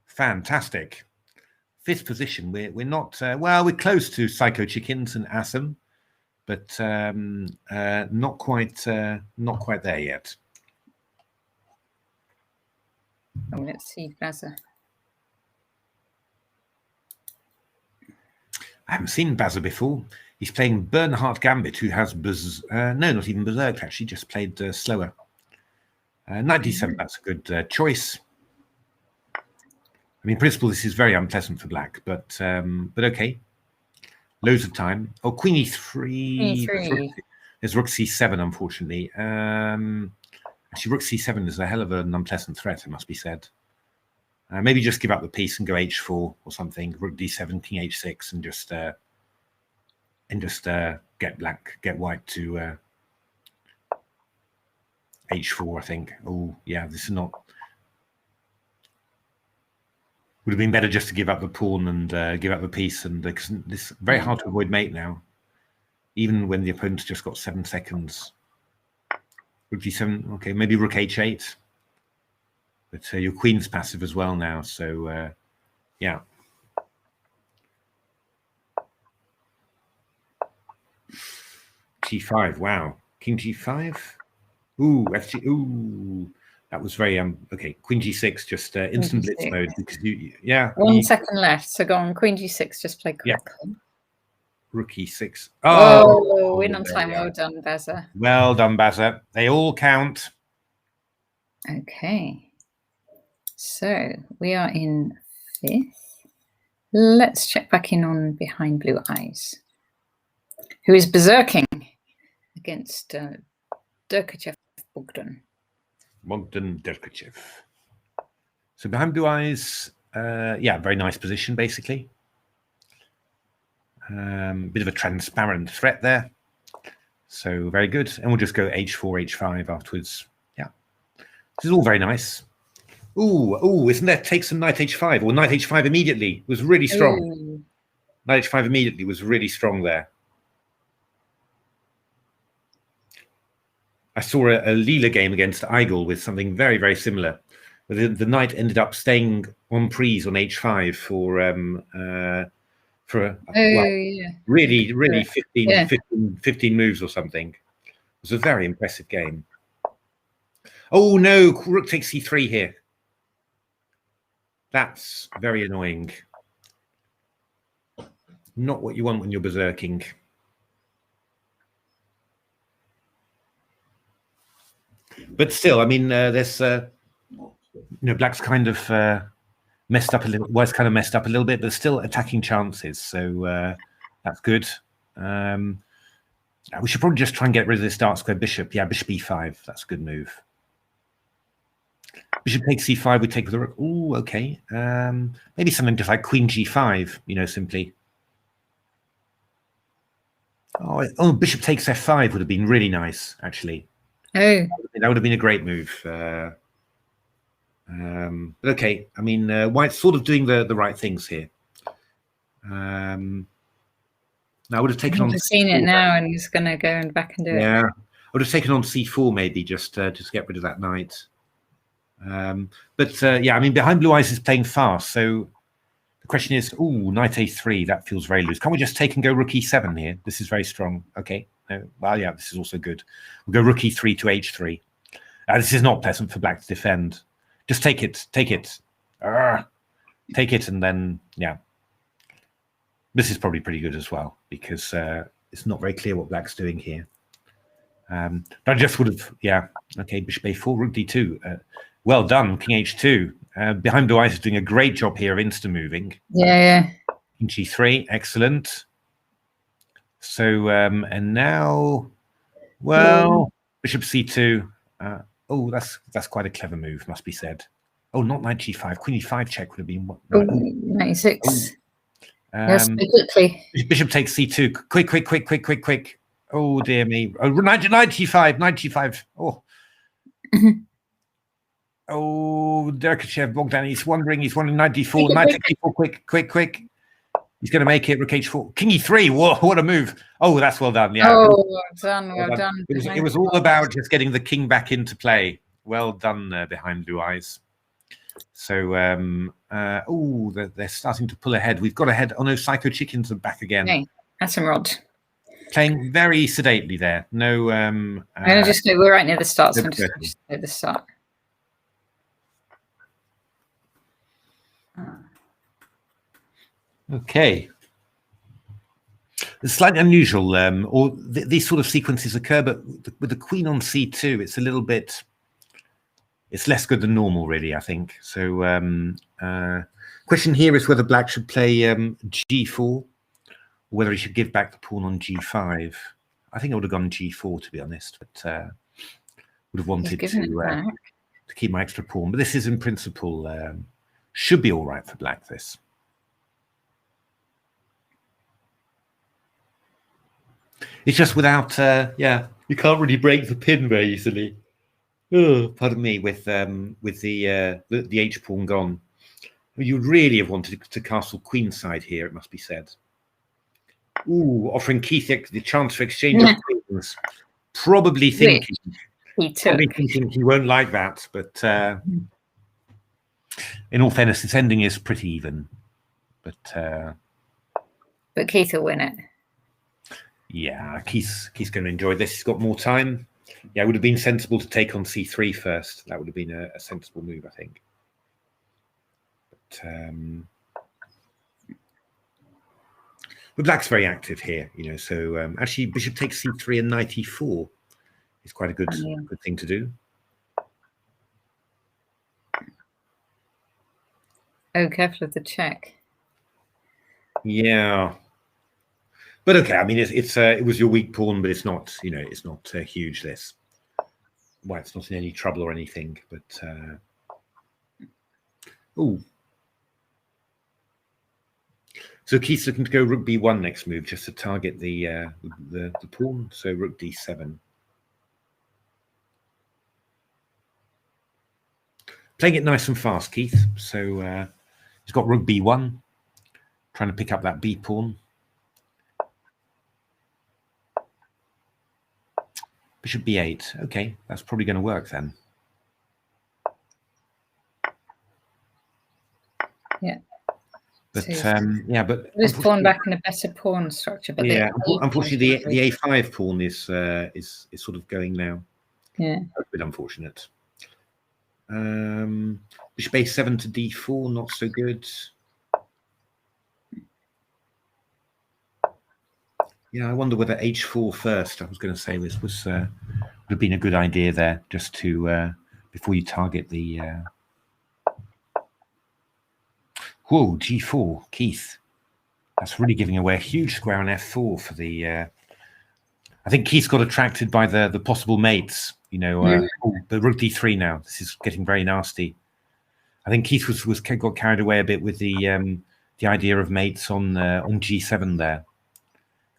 Fantastic. Fifth position. We're not well. We're close to Psycho Chickens and Assam, but not quite there yet. Oh, let's see, Baza. I haven't seen Baza before. He's playing Bernhardt Gambit, who has no, not even Berserk. Actually, just played slower. Knight d7. That's a good choice. I mean, in principle, this is very unpleasant for black, but okay. Loads of time. Oh, Queen e3. There's Rook c7, unfortunately. Actually, Rook c7 is a hell of an unpleasant threat, it must be said. Maybe just give up the piece and go h4 or something. Rook d7, King h6, and just get white to h4. I think. Oh, yeah, this is not. Would have been better just to give up the pawn and give up the piece, and because this is very hard to avoid mate now, even when the opponent's just got 7 seconds. Rook d7, okay, maybe Rook h8, but your queen's passive as well now, so yeah. g5, wow, King g5, ooh, FG, ooh. That was very okay. Queen g6, just instant blitz mode because yeah. 1 second left, so go on. Queen g6, just play correctly. Yeah. Rook e6. Oh, win on time. Well done, Baza. Well done, Baza. They all count. Okay, so we are in 5th. Let's check back in on Behind Blue Eyes, who is berserking against Derkachev Bogdan. Bogdan Derkachev. So Behind Blue Eyes, yeah, very nice position, basically. Bit of a transparent threat there. So very good. And we'll just go h4, h5 afterwards. Yeah. This is all very nice. Ooh, isn't that take some knight h5 or knight h5 immediately? Was really strong. Ooh. Knight h5 immediately was really strong there. I saw a Liga game against Eigel with something very, very similar. The knight ended up staying on prise on h5 for really 15 moves or something. It was a very impressive game. Oh no, Rook takes c3 here. That's very annoying. Not what you want when you're berserking. But still, I mean, there's black's kind of messed up a little. Was kind of messed up a little bit, but still attacking chances. So that's good. We should probably just try and get rid of this dark square bishop. Yeah, bishop e5. That's a good move. Bishop takes c5. We take with the rook. Oh, okay. Maybe something just like queen g5. Simply. Oh, bishop takes f5 would have been really nice, actually. Oh, that would have been a great move. But okay, I mean, White's sort of doing the right things here. Now I would have taken on. I've seen it now, and he's going to go and back and do it. Yeah, I would have taken on c4 maybe just to get rid of that knight. But yeah, I mean, Behind Blue Eyes is playing fast, so the question is, knight a3. That feels very loose. Can't we just take and go rook e7 here? This is very strong. Okay. Well, yeah, this is also good. We'll go rook e3 to h3. This is not pleasant for black to defend. Just take it. Take it, and then, yeah. This is probably pretty good as well, because it's not very clear what black's doing here. But I just would have, yeah. Okay, bishop a4, rook d2. Well done, king h2. Behind Blue Eyes is doing a great job here of insta-moving. Yeah. King g3, excellent. So, and now, well, bishop c2. That's quite a clever move, must be said. Oh, not knight g5. Queen e5 check would have been what? Right. 96. Yes, quickly. Bishop takes c2. Quick. Oh, dear me. Oh, 95. Oh. Oh, Derkachev, Bogdan, he's wondering 94. Knight takes e4, quick. He's going to make it, rook h4. King e3, whoa, what a move. Oh, that's well done, yeah. Oh, well done. It was all about just getting the king back into play. Well done behind blue eyes. So, they're starting to pull ahead. We've got ahead. Oh no, Psycho Chickens are back again. Hey, that's some rod. Playing very sedately there. No. I'm going to just go, we're right near the start, so I'm just near the start. Okay. It's slightly unusual, or these sort of sequences occur, but with the queen on c2, it's a little bit, it's less good than normal, really, I think. So, question here is whether black should play g4, or whether he should give back the pawn on g5. I think I would have gone g4, to be honest, but would have wanted to keep my extra pawn. But this is, in principle, should be all right for black, this. It's just without, you can't really break the pin very easily. Oh, pardon me, with the H pawn gone. You really have wanted to castle queenside here, it must be said. Ooh, offering Keith the chance for exchange of queens. Probably thinking he won't like that, but in all fairness, this ending is pretty even. But Keith will win it. Yeah, Keith's going to enjoy this. He's got more time. Yeah, it would have been sensible to take on c3 first. That would have been a sensible move, I think. But black's very active here, you know. So actually, bishop takes c3 and knight e4 is quite a good thing to do. Oh, careful of the check. Yeah. But okay, I mean, it was your weak pawn, but it's not, you know, it's not huge. This, well, it's not in any trouble or anything. But so Keith's looking to go rook b1 next move, just to target the pawn. So rook d7. Playing it nice and fast, Keith. So he's got rook b1, trying to pick up that b pawn. Bishop b8. Okay, that's probably going to work then. Yeah. But but this pawn back in a better pawn structure. But yeah, unfortunately, the a5 pawn is sort of going now. Yeah, a bit unfortunate. Bishop a7 to d4, not so good. Yeah, I wonder whether h4 first. I was going to say this would have been a good idea there, just to before you target the. Whoa, g4, Keith. That's really giving away a huge square on f4 for the. I think Keith got attracted by the possible mates. You know, the rook d3 now. This is getting very nasty. I think Keith got carried away a bit with the idea of mates on g7 there.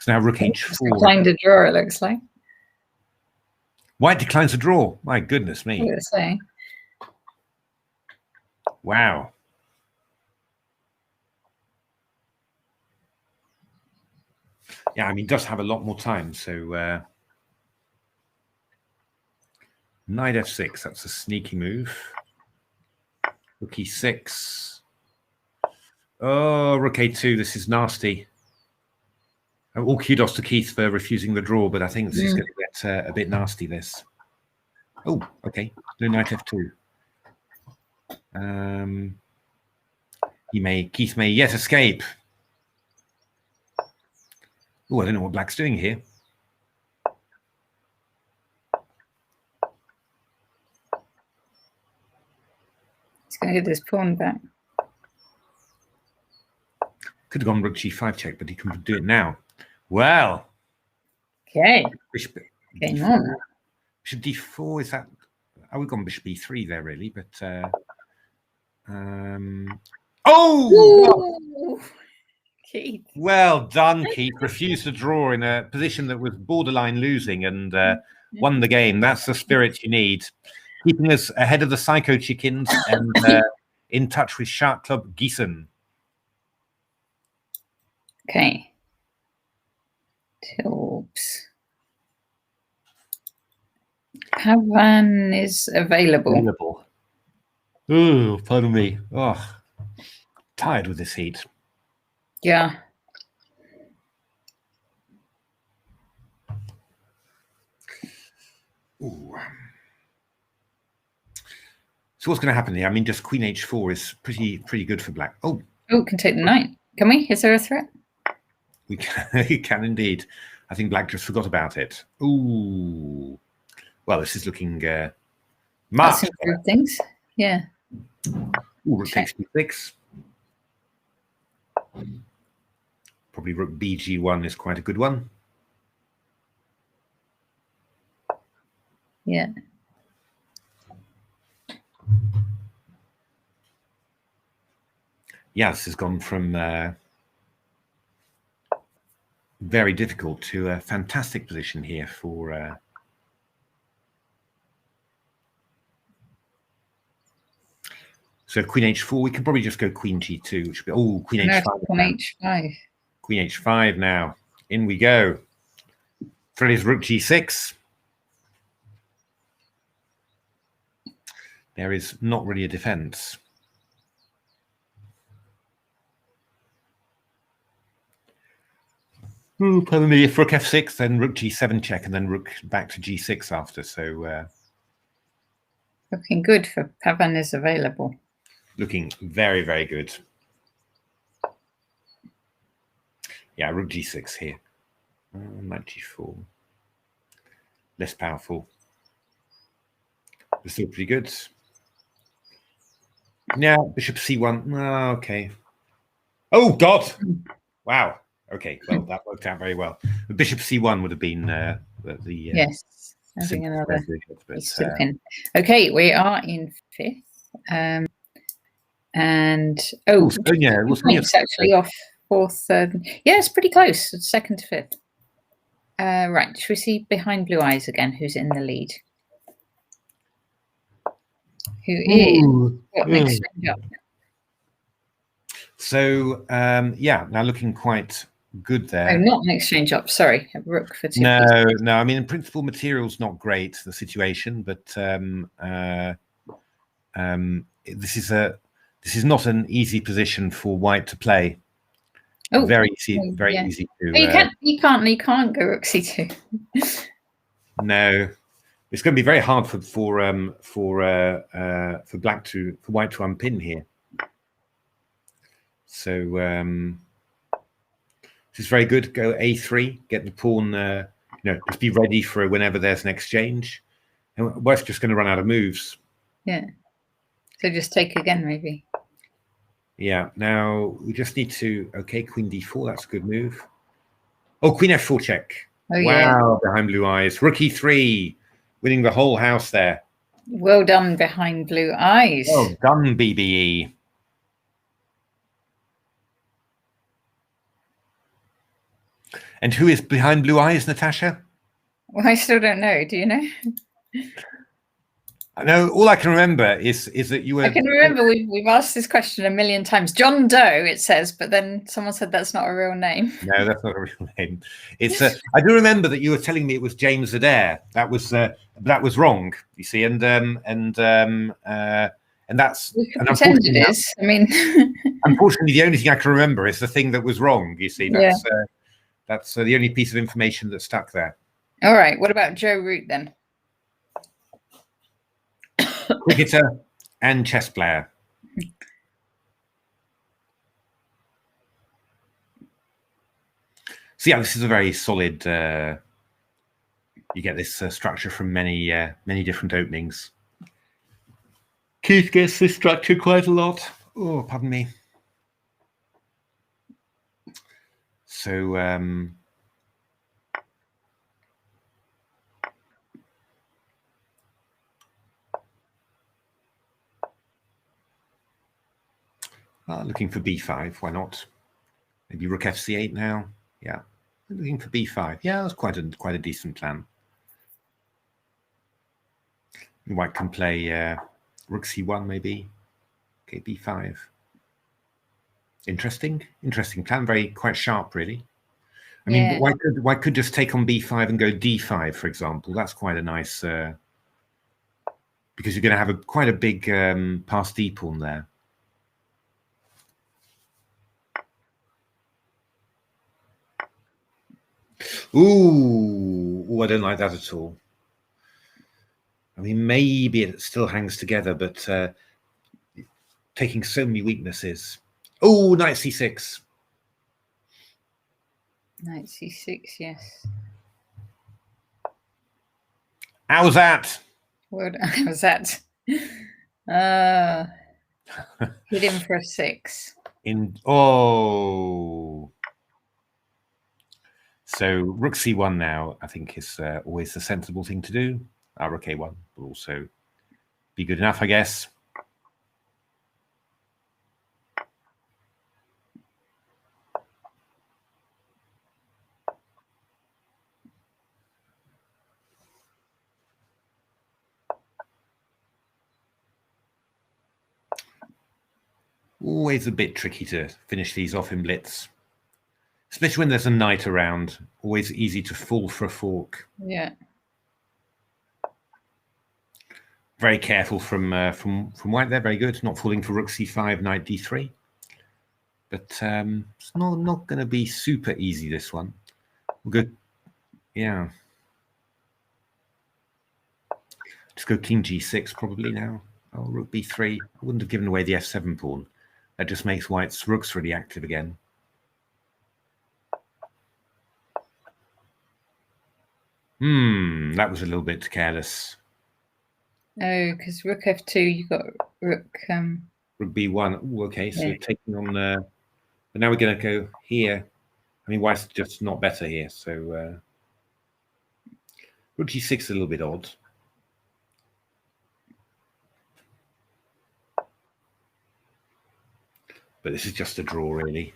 So now rook h4. Declined a draw, it looks like. White declines a draw. My goodness me. What saying? Wow. Yeah, I mean, does have a lot more time. So knight f6. That's a sneaky move. Rook e6. Oh, rook a2. This is nasty. All kudos to Keith for refusing the draw, but I think this is going to get a bit nasty, this. Oh, okay. No knight f2. Keith may yet escape. Oh, I don't know what black's doing here. He's going to get this pawn back. Could have gone rook g5 check, but he can do it now. Well, okay. Bishop D4. Bishop d4, is that? I would have gone bishop e3 there, really, but oh! Keith. Well done, Keith. Refused to draw in a position that was borderline losing and won the game. That's the spirit you need. Keeping us ahead of the Psycho Chickens and in touch with Shark Club Gießen. Okay. Tilbs. Pavan is available. Oh, pardon me. Oh, tired with this heat. Yeah. Ooh. So what's going to happen here? I mean, just Queen H4 is pretty good for black. Oh, can take the knight. Can we? Is there a threat? We can, we can indeed. I think black just forgot about it. Ooh. Well, this is looking much That's improved things. Yeah. Ooh, rook takes d6. Probably rook bg1 is quite a good one. Yeah. Yeah, this has gone from very difficult to a fantastic position here for so Queen H4. We can probably just go Queen G2, which would be Queen H5. Queen H5. Queen H5 now. In we go. Threat is rook G6. There is not really a defense. Ooh, pardon me. If rook F6, then rook G7 check, and then rook back to G6 after. So looking good for Pavan is available. Looking very, very good. Yeah, rook G6 here. Knight G4. Less powerful. But still pretty good. Now, bishop C1. Oh, okay. Oh, God. Wow. Okay, well, that worked out very well. The bishop C1 would have been the yes, having another but, okay, we are in fifth. And yeah, it was points actually off fourth. Yeah, it's pretty close. It's second to fifth. Right, should we see behind blue eyes again? Who's in the lead? Who is what next up? So yeah, now looking quite good there. Oh, not an exchange up. Sorry, a rook for 2. No. I mean, in principle, material's not great, the situation, but this is not an easy position for white to play. Oh, very easy, easy to. You can't go rook c2. No, it's going to be very hard for white to unpin here. So this is very good. Go a3, get the pawn. Just be ready for whenever there's an exchange. And white's just going to run out of moves. Yeah. So just take again, maybe. Yeah. Now we just need to. Okay, Queen D4. That's a good move. Oh, Queen F4 check. Oh, wow, yeah. Behind blue eyes. Rook E3, winning the whole house there. Well done, behind blue eyes. Well done, BBE. And who is behind blue eyes, Natasha? Well, I still don't know. Do you know? I know. All I can remember is that you were. I can remember we've asked this question a million times. John Doe, it says, but then someone said that's not a real name. No, that's not a real name. It's. I do remember that you were telling me it was James Adair. That was wrong. You see, and that's. We can pretend it is. I mean, unfortunately, the only thing I can remember is the thing that was wrong. You see, that's the only piece of information that stuck there. All right. What about Joe Root then? Cricketer and chess player. So yeah, this is a very solid. You get this structure from many different openings. Keith gets this structure quite a lot. Oh, pardon me. So looking for B5, why not? Maybe rook fc8 now. Yeah, looking for b5. Yeah, that's quite a decent plan. White can play rook c1 maybe. Okay, b5. Interesting plan. Quite sharp, really. I mean, but white could just take on b5 and go d5, for example. That's quite a nice because you're going to have quite a big pass d pawn there. Ooh, I don't like that at all. I mean, maybe it still hangs together, but taking so many weaknesses. Oh, knight c6. Knight c6, yes. How was that? What was that? Hit him for a 6. So rook c1 now, I think, is always the sensible thing to do. Rook a1 will also be good enough, I guess. Always a bit tricky to finish these off in blitz, especially when there's a knight around. Always easy to fall for a fork. Yeah. Very careful from white there. Very good. Not falling for rook c5, knight d3. But it's not going to be super easy, this one. Good. Yeah. Just go king g6 probably now. Oh, rook b3. I wouldn't have given away the f7 pawn. That just makes white's rooks really active again. That was a little bit careless. Oh, because rook f2, you got rook... rook b1. Ooh, okay, so taking on... but now we're going to go here. I mean, white's just not better here, so... rook g6 is a little bit odd. But this is just a draw, really.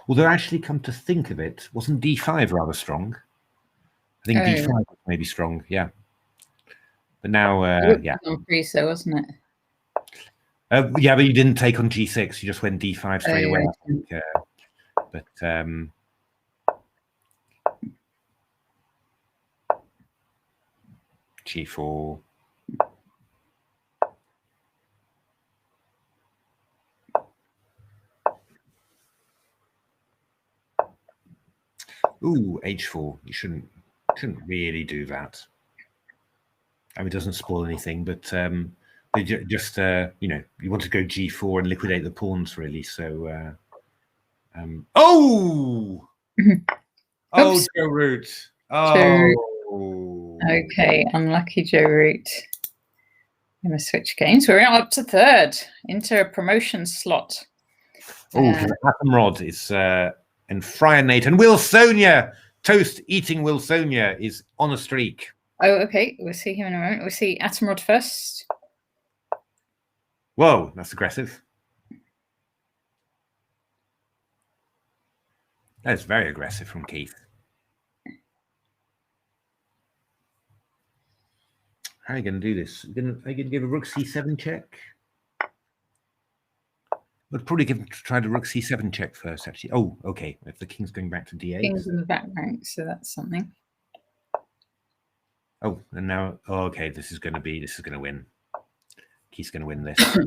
Although, actually, come to think of it, wasn't d5 rather strong? I think d5 was maybe strong, yeah. But now, yeah. On free, so wasn't it? Yeah, but you didn't take on g6. You just went d5 straight away. I think. But g4. Ooh, h4. You shouldn't really do that. I mean, it doesn't spoil anything, but just you know, you want to go g4 and liquidate the pawns, really. So, oh, oh, Joe Root. Oh, okay, unlucky Joe Root. I'm going to switch games. We're up to third, into a promotion slot. Oh, Atomrod is and Friar Nate and Wilsonia. Toast eating Wilsonia is on a streak. Oh, okay. We'll see him in a moment. We'll see Atomrod first. Whoa, that's aggressive. That's very aggressive from Keith. How are you going to do this? Are you going to give a rook c7 check? I'd probably try the rook c7 check first, actually. Oh, okay. If the king's going back to d8. King's in the back rank, so that's something. Oh, and now, oh, okay, this is going to win. Keith's going to win this.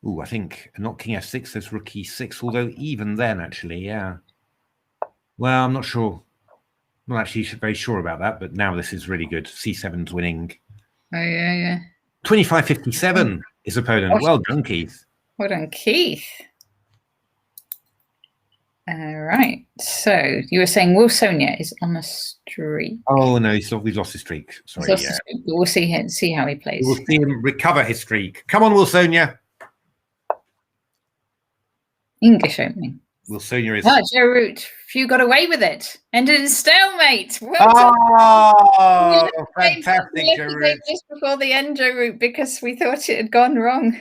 Ooh, I think not king f6, there's rook e6, although even then, actually, yeah. Well, I'm not sure. I'm not actually very sure about that, but now this is really good. c7's winning. Oh, yeah. 25-57 his opponent. Oh, well done, Keith. Well done, Keith. All right. So you were saying Wilsonia is on a streak. Oh no, we've lost his streak. Sorry. Lost his streak, but we'll see how he plays. We'll see him recover his streak. Come on, Wilsonia. English Opening. Wilsonia is. Oh, Joe Root, you got away with it. Ended in stalemate. Oh, fantastic, Joe Root. Just before the end, Joe Root, because we thought it had gone wrong.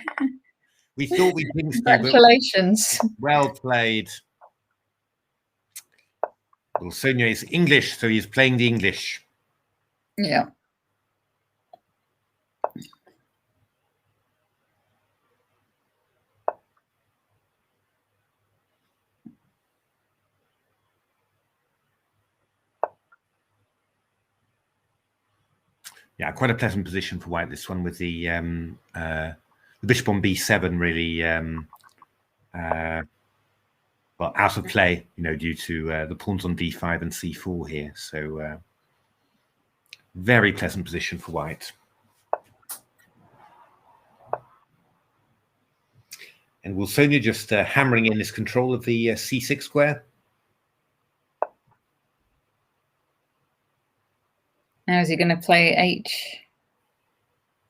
We thought we didn't. Congratulations. Well played. Well, Sonia is English, so he's playing the English. Yeah. Yeah, quite a pleasant position for white, this one, with the bishop on b7 really well, out of play, due to the pawns on d5 and c4 here. So very pleasant position for white. And will Sonia just hammering in this control of the c6 square? Now is he going to play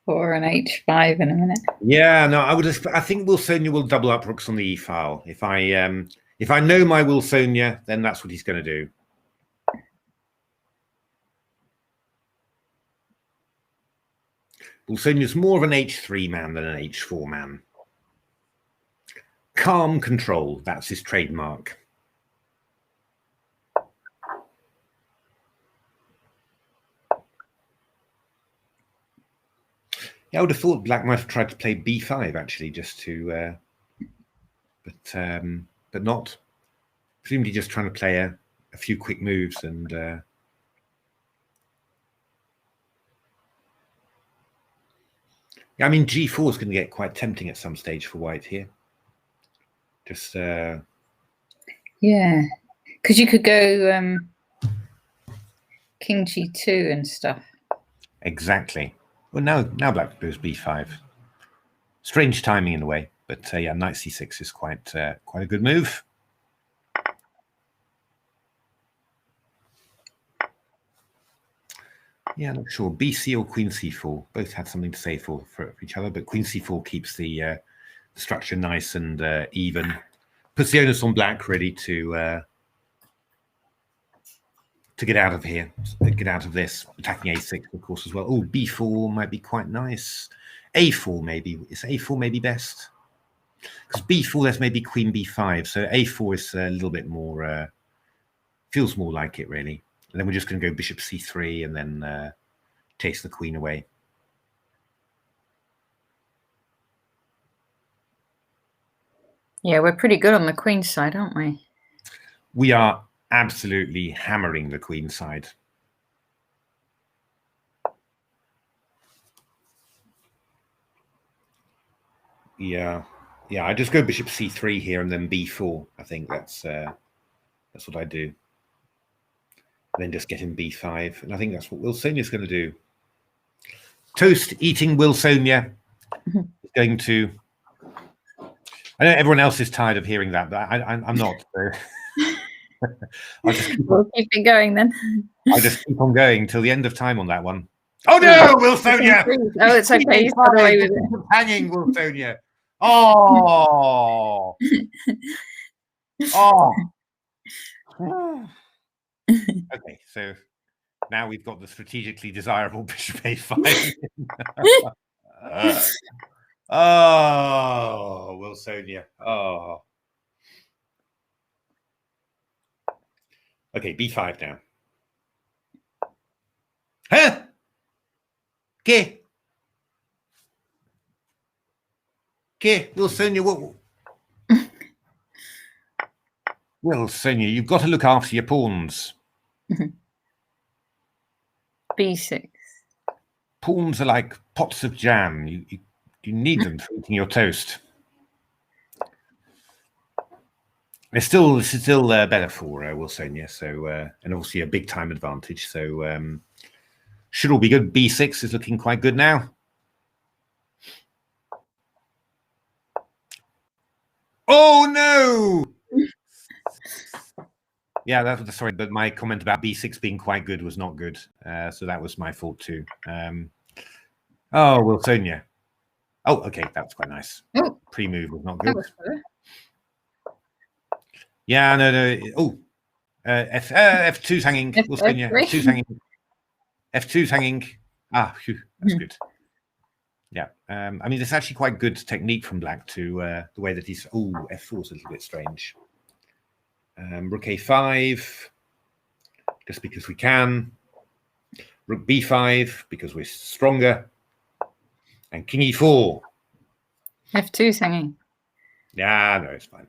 h4 and h5 in a minute? Yeah, no, I think Wilsonia will double up rooks on the e file. If I know my Wilsonia, then that's what he's going to do. Wilsonia's more of an h3 man than an h4 man. Calm control, that's his trademark. Yeah, I would have thought black might have tried to play b5 actually, just to, but not. Presumably just trying to play a few quick moves and. Yeah, I mean g4 is going to get quite tempting at some stage for white here. Just. Yeah, because you could go king g2 and stuff. Exactly. Well, now black goes b5. Strange timing in a way, but yeah, knight c6 is quite a good move. Yeah, not sure. bc or queen c4 both had something to say for each other, but queen c4 keeps the structure nice and even. Puts the onus on black really to get out of here, get out of this. Attacking a6, of course, as well. Oh, b4 might be quite nice. a4 maybe. Is a4 maybe best? Because b4, there's maybe queen b5. So a4 is a little bit more, feels more like it, really. And then we're just going to go bishop c3 and then chase the queen away. Yeah, we're pretty good on the queen side, aren't we? We are absolutely hammering the queen side. Yeah, I just go bishop c3 here and then b4. I think that's what I do. And then just get him b5, and I think that's what Wilsonia's going to do. Toast eating Wilsonia is going to. I know everyone else is tired of hearing that, but I'm not. So. We'll keep it going then. I'll just keep on going till the end of time on that one. Oh no, Wilsonia! Oh, it's okay. He's got away with it. Hanging Wilsonia. Oh. Oh. Okay, so now we've got the strategically desirable bishop a5. Oh, Wilsonia. Oh. Okay, b5 now. Huh? ¿Qué? Wilsonia, what? Wilsonia, you've got to look after your pawns. b6. Pawns are like pots of jam. You need them for eating your toast. This is still better for Wilsonia, so and obviously a big time advantage. So should all be good. b6 is looking quite good now. Oh no! Yeah, that was sorry, but my comment about b6 being quite good was not good. So that was my fault too. Oh, Wilsonia. Oh, okay, that was quite nice. Oh, pre-move was not good. Yeah, no. Oh, f2's hanging. Wilsonia. F2's hanging. F2's hanging. Ah, phew, that's good. Yeah, I mean, it's actually quite good technique from black to the way that he's. Oh, f4 is a little bit strange. Rook a5, just because we can. Rook b5 because we're stronger, and king e4. F2's hanging. Yeah, no, it's fine.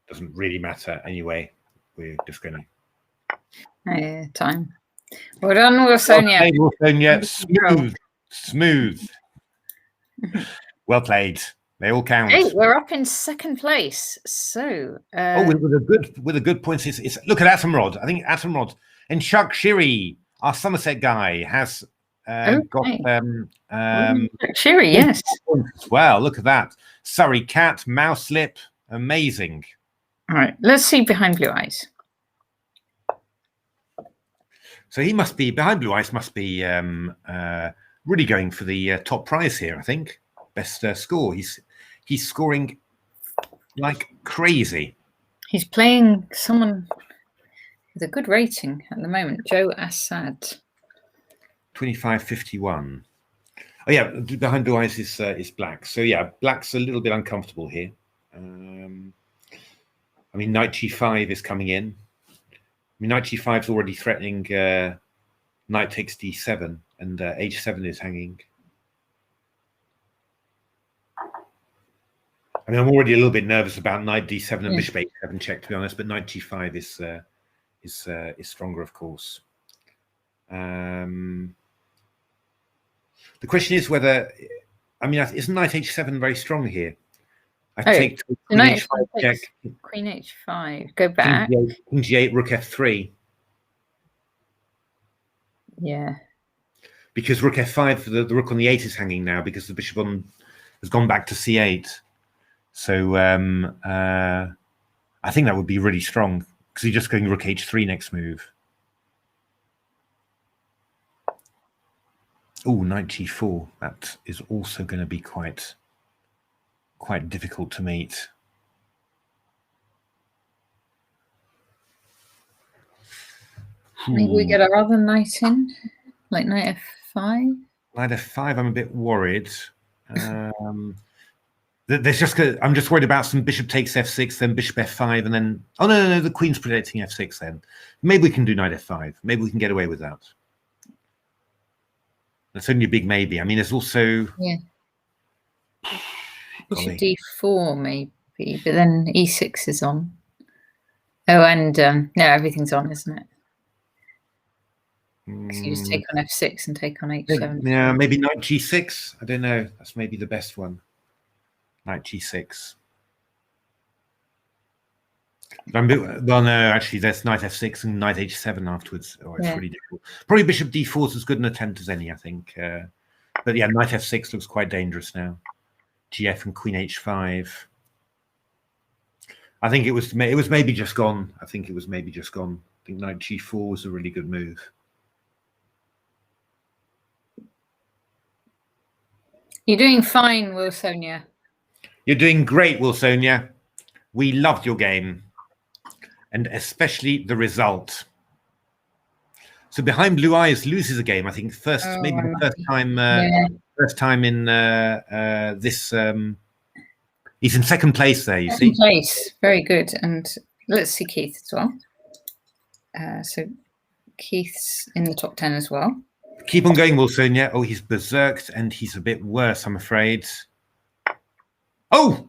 Doesn't really matter anyway. We're just going to. Time. Well done, Sonia. Well played, Sonia. Smooth. Well played. They all count. Hey, we're up in second place. So with a good point. It's look at Atomrod. I think Atomrod and Chuck Shiri, our Somerset guy, has got Shiri, yes. As well. Look at that. Surrey Cat, Mouselip, amazing. All right, let's see behind blue eyes. So he must be behind blue eyes. Must be really going for the top prize here. I think best score. He's scoring like crazy. He's playing someone with a good rating at the moment, Joe Assad. 25.51. Oh yeah, behind blue eyes is black. So yeah, black's a little bit uncomfortable here. I mean, knight g5 is coming in. I mean, knight g5 is already threatening knight takes d7, and h7 is hanging. I mean, I'm already a little bit nervous about knight d7 and bishop h7 check, to be honest. But knight g5 is stronger, of course. The question is whether, I mean, isn't knight h7 very strong here? I take queen h5 check. Queen h5. Go back. King g8, rook f3. Yeah. Because rook f5, the rook on the 8 is hanging now because the bishop has gone back to c8. So I think that would be really strong because you're just going rook h3 next move. Oh, knight g4. That is also going to be quite difficult to meet. Maybe we get our other knight in, like knight f5. Knight f5. I'm a bit worried. There's just I'm just worried about some bishop takes f6, then bishop f5, and then no, the queen's protecting f6. Then maybe we can do knight f5. Maybe we can get away with that. That's only a big maybe. I mean, there's also bishop d4 maybe, but then e6 is on. Oh, and no, everything's on, isn't it? So you just take on f6 and take on h7. Yeah, maybe knight g6. I don't know. That's maybe the best one. Knight g6. Well, no, actually, there's knight f6 and knight h7 afterwards. Oh, it's really difficult. Probably bishop d4 is as good an attempt as any, I think. But yeah, knight f6 looks quite dangerous now. Gf and queen h5. I think it was maybe just gone. I think knight g4 was a really good move. You're doing fine, Wilsonia. You're doing great, Wilsonia. We loved your game, and especially the result. So behind blue eyes loses a game. I think maybe the first time in this. He's in second place there. You see. Second place, very good. And let's see Keith as well. So Keith's in the top 10 as well. Keep on going, Wilsonia. Oh, he's berserked, and he's a bit worse, I'm afraid. Oh!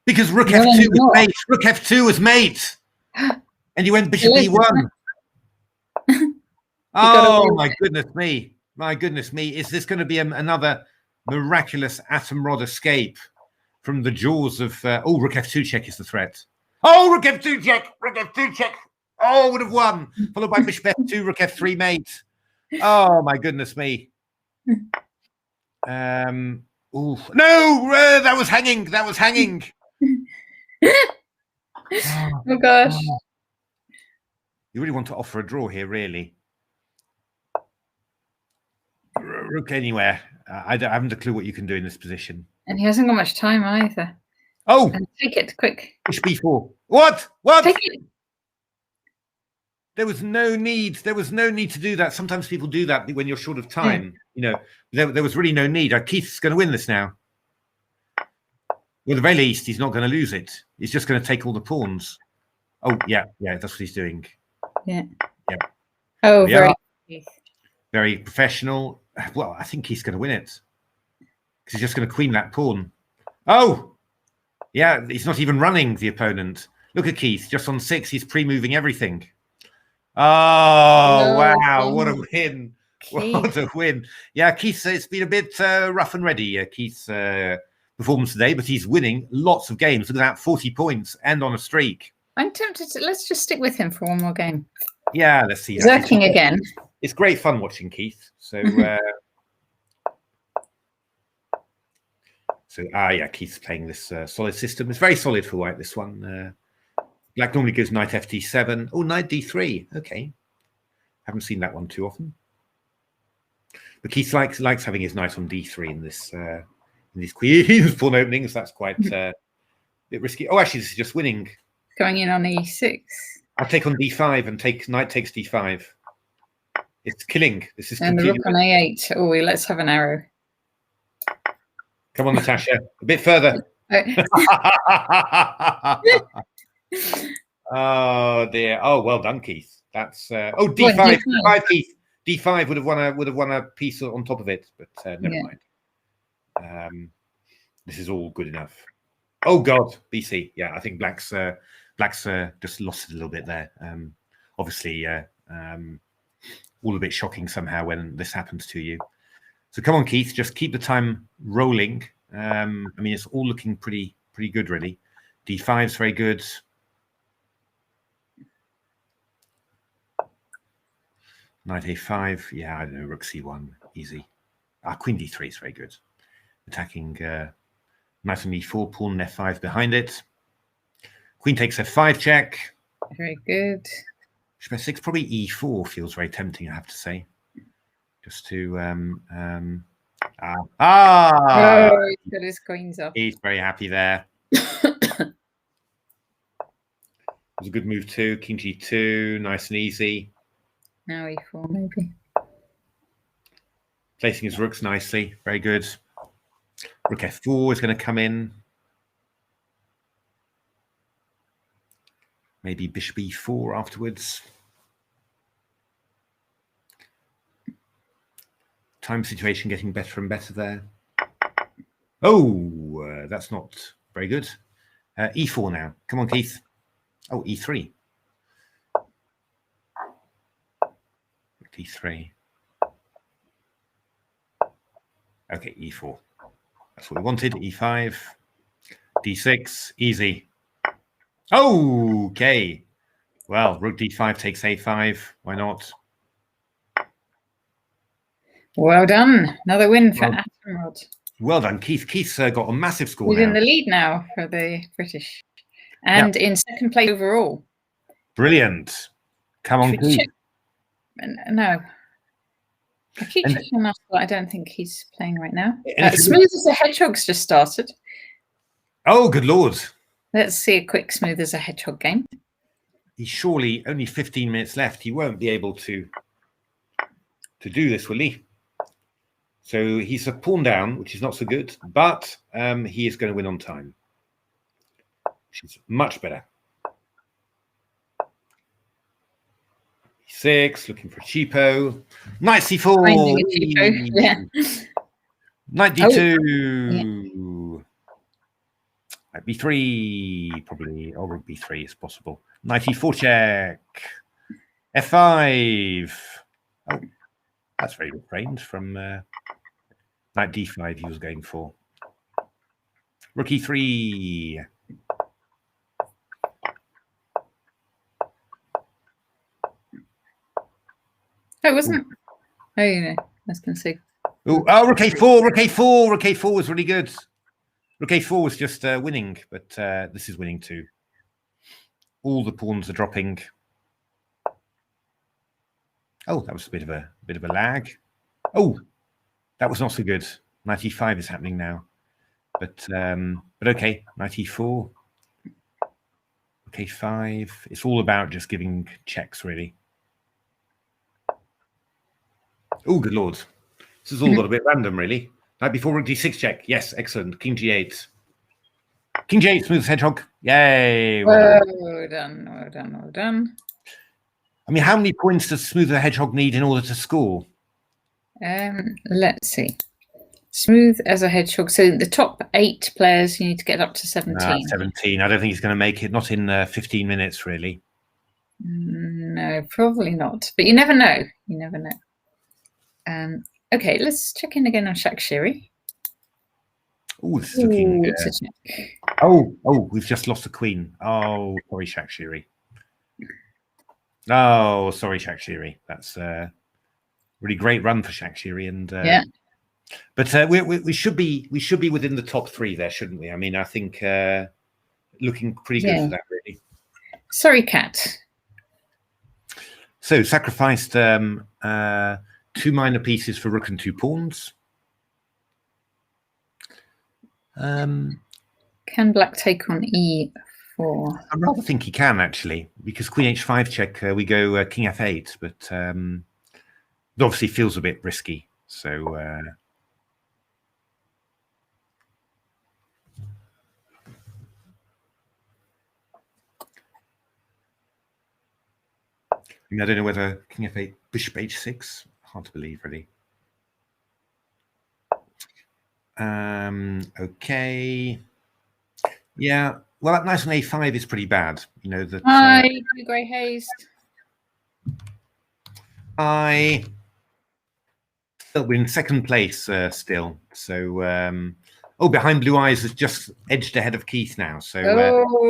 Because rook f2 was mate. Rook f2 was mate. And you went bishop e1. Oh, my goodness me. My goodness me. Is this going to be another miraculous Atomrod escape from the jaws of... rook f2 check is the threat. Oh, rook f2 check. Rook f2 check. Oh, would have won. Followed by bishop f2, rook f3 mate. Oh, my goodness me. Oh no! That was hanging. That was hanging. Oh gosh! You really want to offer a draw here, really? Rook anywhere. I haven't a clue what you can do in this position. And he hasn't got much time either. Oh! And take it quick. Bishop b4. What? What? Take it. There was no need. There was no need to do that. Sometimes people do that when you're short of time. You know, there was really no need. Keith's going to win this now. Well, at the very least, he's not going to lose it. He's just going to take all the pawns. Oh, yeah, that's what he's doing. Yeah. Yeah. Oh, very professional. Well, I think he's going to win it because he's just going to queen that pawn. Oh, yeah, he's not even running the opponent. Look at Keith, just on 6, he's pre-moving everything. Oh, wow, what a win. Keith. What a win. Yeah, Keith, it's been a bit rough and ready, Keith's performance today, but he's winning lots of games. Look at that, 40 points and on a streak. I'm tempted to, let's just stick with him for one more game. Yeah, let's see. Zerking again. It's great fun watching Keith. So, yeah, Keith's playing this solid system. It's very solid for white, this one. Black normally goes knight ft7. Oh, knight d3. Okay. Haven't seen that one too often. But Keith likes having his knight on d3 in these queen's pawn openings. That's quite a bit risky. Oh, actually, this is just winning. Going in on e6. I'll take on d5 and knight takes d5. It's killing. This is and the rook on a8. Oh, let's have an arrow. Come on, Natasha. A bit further. Oh dear. Oh, well done, Keith. That's D5. D5, Keith. D5 would have won a piece on top of it, but never mind. This is all good enough. Oh God, BC. Yeah, I think Black's just lost it a little bit there. Obviously, all a bit shocking somehow when this happens to you. So come on, Keith, just keep the time rolling. I mean, it's all looking pretty good, really. D5 is very good. Knight a5, yeah, I don't know, rook c1, easy. Queen d3 is very good. Attacking knight on e4, pawn f5 behind it. Queen takes f5 check. Very good. Bishop f6, probably e4 feels very tempting, I have to say. Just to oh, he's got his coins up. He's very happy there. It was a good move too. King g2, nice and easy. Now e4 maybe. Placing his rooks nicely, very good. Rook f4 is going to come in. Maybe bishop e4 afterwards. Time situation getting better and better there. Oh, that's not very good. E4 now. Come on, Keith. Oh, E3. D3. Okay, E4. That's what we wanted. E5. D6. Easy. Oh, okay. Well, rook D5 takes A5. Why not? Well done. Another win for Atomrod. Well done, Keith. Keith's got a massive score He's now. in the lead now for the British. And in second place overall. Brilliant. Come on, Keith. No. I keep checking him out, but I don't think he's playing right now. Smooth as a Hedgehog's just started. Oh, good Lord. Let's see a quick Smooth as a Hedgehog game. He's surely only 15 minutes left. He won't be able to do this, will he? So he's a pawn down, which is not so good, but he is going to win on time, which is much better. E6, looking for a cheapo. Knight c4. Finding a cheapo. Yeah. Knight d2. Oh. Knight b3, probably. Or rook b3 is possible. Knight e4 check. f5. Oh, that's very refrained from knight d5 he was going for. Rook e3. Oh, it wasn't. Oh, you know, I was going to say. Oh, rook a4, rook a4, rook a4 was really good. Rook a4 was just winning, but this is winning too. All the pawns are dropping. Oh, that was a bit of a lag. Oh, that was not so good. Knight e5 is happening now, but okay. Knight e4, rook a5. It's all about just giving checks, really. Oh, good lord. This is all got a bit random, really. Knight before rook d6 check. Yes, excellent. King g8. King g8, smooth hedgehog. Yay. Well done, well done, well done. I mean, how many points does Smooth the Hedgehog need in order to score? Let's see. Smooth as a hedgehog. So the top 8 players, you need to get up to 17. 17. I don't think he's going to make it. Not in 15 minutes, really. No, probably not. But you never know. You never know. Okay, let's check in again on Shakshiri. Oh, this is looking. Oh, we've just lost the queen. Oh, sorry, Shakshiri. Oh, sorry, Shakshiri. That's a really great run for Shakshiri, and yeah. But we should be within the top 3 there, shouldn't we? I mean, I think looking pretty good for that, really. Sorry, Cat. So sacrificed 2 minor pieces for rook and 2 pawns. Can Black take on e4? I rather think he can, actually, because Queen h5 check, we go King f8, but it obviously feels a bit risky. So I don't know whether King f8, Bishop h6. Hard to believe, really. Okay. Yeah. Well, that knight on a5 is pretty bad. You know that. Hi, Grey Haze. We're in second place still. So, behind Blue Eyes is just edged ahead of Keith now. So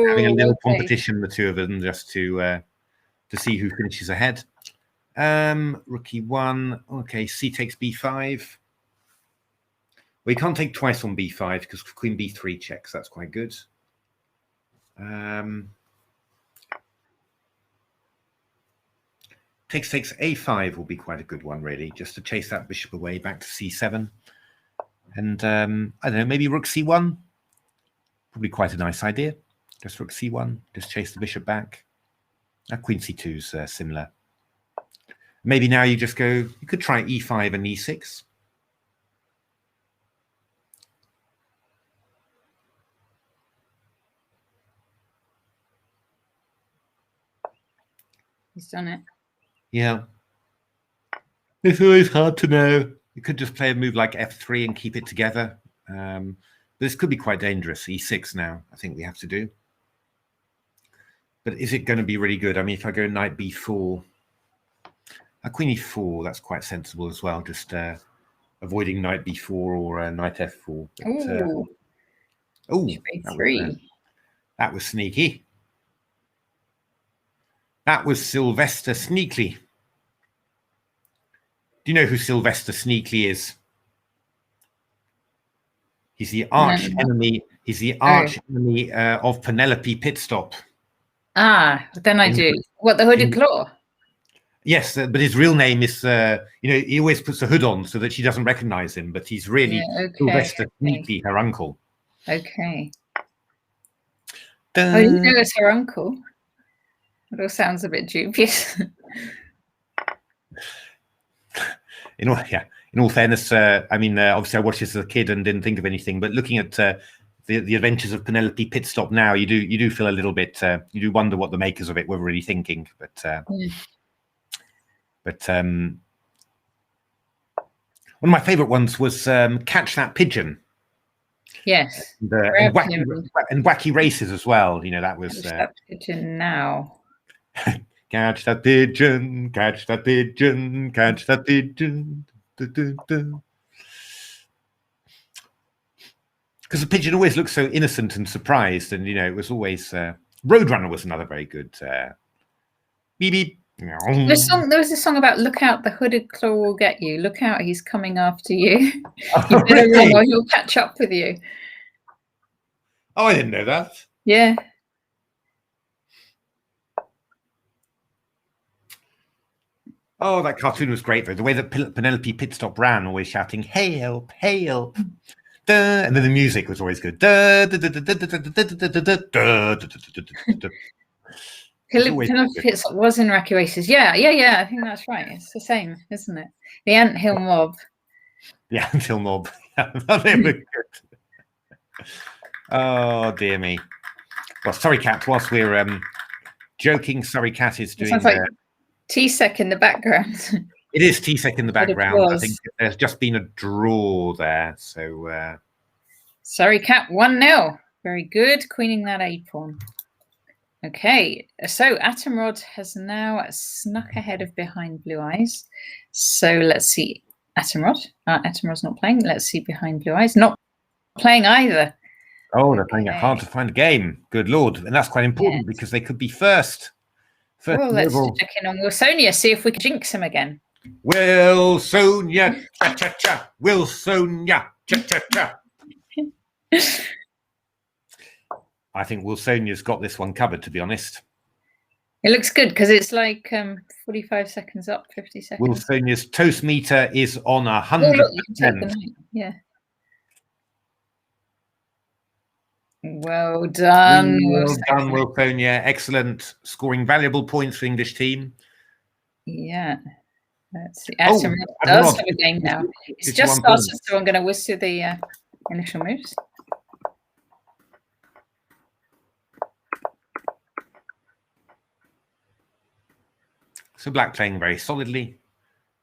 having a little competition, the two of them, just to see who finishes ahead. Rook e1. Okay, C takes b5. Well, you can't take twice on b5 because Queen b3 checks. That's quite good. Takes a5 will be quite a good one, really, just to chase that bishop away back to c7. And I don't know, maybe rook c1. Probably quite a nice idea. Just rook c1, just chase the bishop back. Queen c2 is similar. Maybe now you just go, you could try e5 and e6. He's done it. Yeah. It's always hard to know. You could just play a move like f3 and keep it together. But this could be quite dangerous. e6 now, I think we have to do. But is it going to be really good? I mean, if I go knight b4, queen e4, that's quite sensible as well. Just avoiding knight b4 or knight f4. But, that was sneaky. That was Sylvester Sneakley. Do you know who Sylvester Sneakley is? He's the arch enemy. He's the arch enemy of Penelope Pitstop. Ah, then I do. What, the Hooded Claw? Yes, but his real name is, he always puts a hood on so that she doesn't recognize him, but he's really Sylvester Sneakley, her uncle. Okay. Oh, you know it's her uncle. It all sounds a bit dubious. In all fairness, I mean, obviously I watched this as a kid and didn't think of anything, but looking at the adventures of Penelope Pitstop now, you do feel a little bit, you do wonder what the makers of it were really thinking. But one of my favorite ones was Catch That Pigeon. Yes. And wacky races as well. You know, that was Catch That Pigeon now. Catch that pigeon, catch that pigeon, catch that pigeon. Because the pigeon always looks so innocent and surprised, and you know, it was always Roadrunner was another very good beep beep. There was a song about "Look out, the Hooded Claw will get you. Look out, he's coming after you. You better run or he'll catch up with you." Oh, I didn't know that. Yeah. Oh, that cartoon was great, though. The way that Penelope Pitstop ran, always shouting, "Help, help." And then the music was always good. Pilipits was in Iraqi races. Yeah. I think that's right. It's the same, isn't it? The anthill mob. The anthill mob. They were good. Oh dear me. Well, Surrey Cat. Whilst we're joking, Surrey Cat is doing. It sounds like T-Sec in the background. It is T-Sec in the background. I think there's just been a draw there. So Surrey Cat 1-0. Very good, queening that A pawn. Okay, so Atomrod has now snuck ahead of behind Blue Eyes. So let's see. Atomrod. Atomrod's not playing. Let's see behind Blue Eyes. Not playing either. Oh, they're playing it hard to find a game. Good Lord. And that's quite important because they could be first. Well, let's check in on Wilsonia, see if we can jinx him again. Wilsonia, cha-cha-cha. Wilsonia, cha-cha-cha. I think Wilsonia's got this one covered, to be honest. It looks good because it's like 45 seconds up, 50 seconds. Wilsonia's toast meter is on 100%. Yeah. Well done. Well done, Wilsonia. Excellent. Scoring valuable points for the English team. Yeah. Let's see. Atomrod does have a game now. It's just started, so I'm going to whisk through the initial moves. So Black playing very solidly,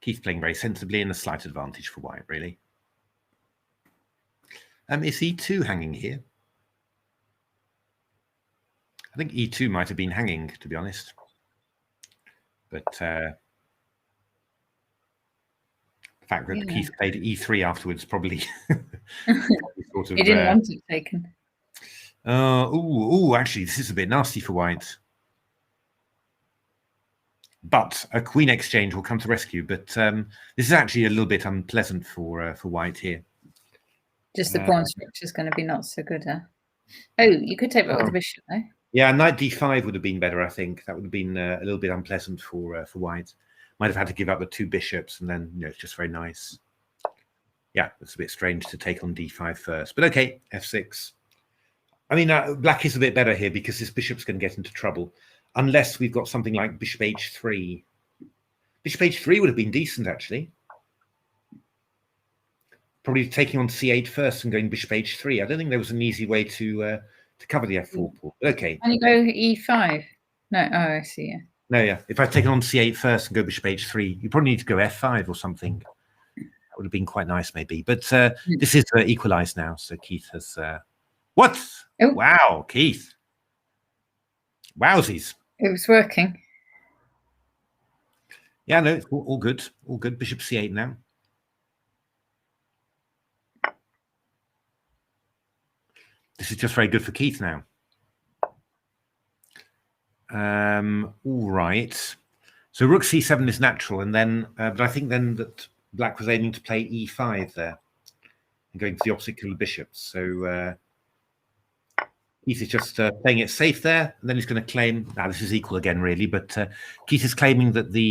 Keith playing very sensibly, and a slight advantage for White, really. Is E2 hanging here? I think E2 might have been hanging, to be honest. But the fact that Keith played E3 afterwards probably sort of... He didn't want it taken. Actually, this is a bit nasty for White. But a queen exchange will come to rescue. But this is actually a little bit unpleasant for White here. Just the pawn structure is going to be not so good, huh? Oh, you could take that with the bishop, though. Yeah, knight d5 would have been better, I think. That would have been a little bit unpleasant for White. Might have had to give up the two bishops, and then it's just very nice. Yeah, it's a bit strange to take on d5 first. But okay, f6. I mean, Black is a bit better here because this bishop's going to get into trouble. Unless we've got something like bishop h3. Bishop h3 would have been decent, actually. Probably taking on c8 first and going bishop h3. I don't think there was an easy way to cover the f4 pawn. Okay. Can you go e5? No, I see, yeah. No, yeah. If I'd taken on c8 first and go bishop h3, you probably need to go f5 or something. That would have been quite nice, maybe. But this is equalized now, so Keith has... What? Oh. Wow, Keith. Wowsies. It was working. Yeah, no, it's all good. All good. Bishop c8 now. This is just very good for Keith now. All right. So rook c7 is natural, and then, but I think then that Black was aiming to play e5 there, and going to the opposite of the bishops. So Keith is just playing it safe there, and then he's going to claim. Now this is equal again, really, but Keith is claiming that the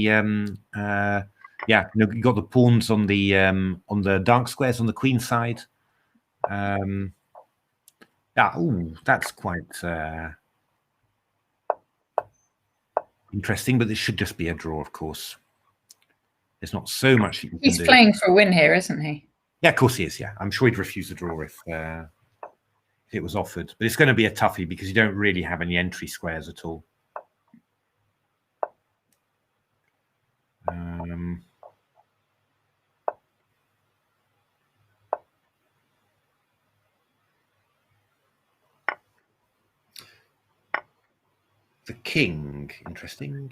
you got the pawns on the dark squares on the queen side. That's quite interesting, but this should just be a draw, of course. There's not so much you can do. He's playing for a win here, isn't he? Yeah, of course he is. Yeah, I'm sure he'd refuse a draw if it was offered. But it's going to be a toughie because you don't really have any entry squares at all. The king, interesting.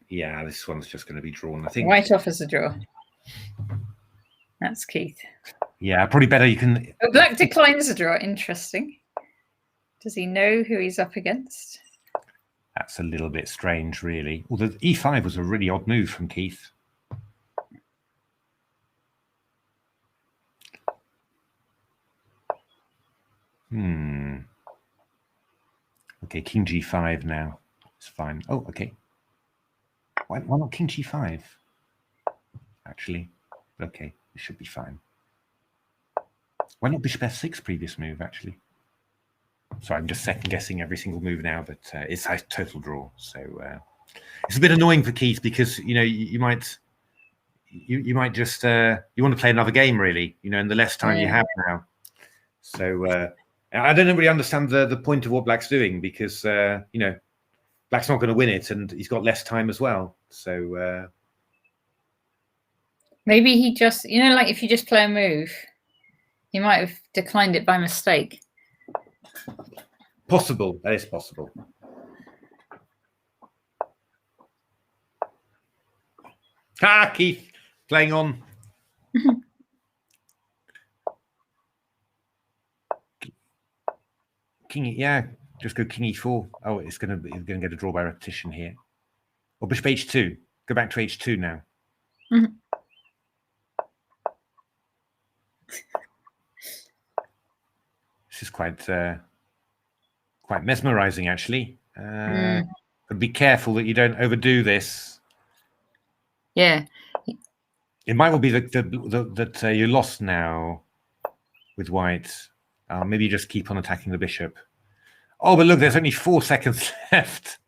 Yeah, this one's just going to be drawn, I think. White offers a draw. That's Keith. Yeah, probably better you can... Oh, Black declines a draw. Interesting. Does he know who he's up against? That's a little bit strange, really. Although e5 was a really odd move from Keith. Okay, king g5 now. It's fine. Oh, okay. Why not king g5? Actually, okay, it should be fine. Why not bishop f6 previous move, actually? Sorry, I'm just second guessing every single move now, but it's a total draw. So it's a bit annoying for Keith because you might just you want to play another game really, and the less time you have now. So I don't really understand the point of what Black's doing because Black's not going to win it, and he's got less time as well. So maybe he just, like if you just play a move, he might have declined it by mistake. Possible. That is possible. Keith playing on. King, just go King E4. Oh, it's gonna get a draw by repetition here. Or Bishop H2. Go back to H2 now. This is quite mesmerizing, actually. But be careful that you don't overdo this. Yeah. It might well be that you're lost now with white. Maybe you just keep on attacking the bishop. Oh, but look, there's only 4 seconds left.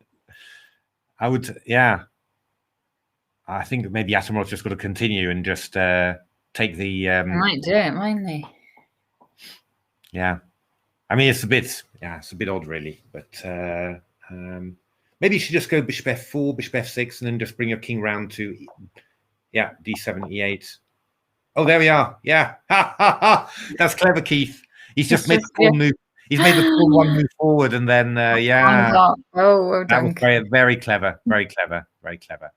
I think maybe Atomrov's just got to continue and just take the... might do it, mightn't they? Yeah. I mean, it's a bit odd, really. But maybe you should just go Bishop F4, Bishop F6, and then just bring your king round to... D7, E8. Oh, there we are. Yeah. That's clever, Keith. He's just made the pawn move. He's made the pawn one move forward, and then Oh, well that done. was very, very clever. Very clever. Very clever.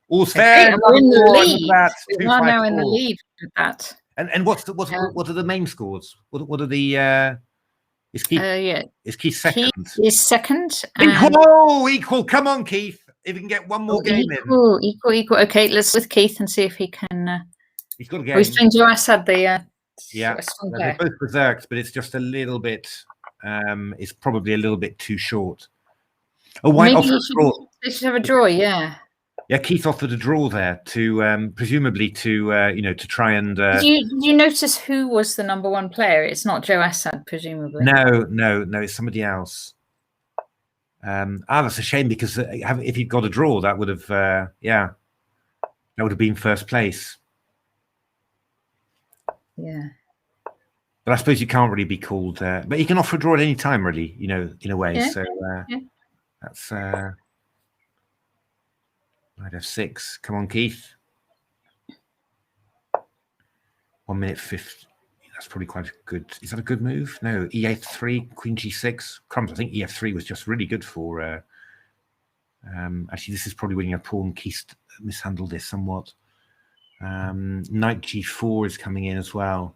All's fair. Okay, we're in the lead. We are now in the lead with that. And what are the main scores? What are the? Is Keith? Is Keith second? Keith is second. Equal. Come on, Keith. If you can get one more game Equal. Okay, let's with Keith and see if he can. He's got a game. He's playing Joe Assad, they're both berserks, but it's just a little bit. It's probably a little bit too short. Oh, white offered a draw. They should have a draw, yeah. Yeah, Keith offered a draw there to presumably to try and. Did you notice who was the #1 player? It's not Joe Assad, presumably. No, it's somebody else. That's a shame because if he'd got a draw, that would have that would have been first place. Yeah. But I suppose you can't really be called. But you can offer a draw at any time, really. In a way. Yeah. So that's Knight F6. Come on, Keith. 1 minute 50. That's probably quite good. Is that a good move? No. E8-3, Queen G6. Crumbs. I think E8-3 was just really good for. Actually, this is probably winning a pawn. Keith mishandled this somewhat. Knight G4 is coming in as well.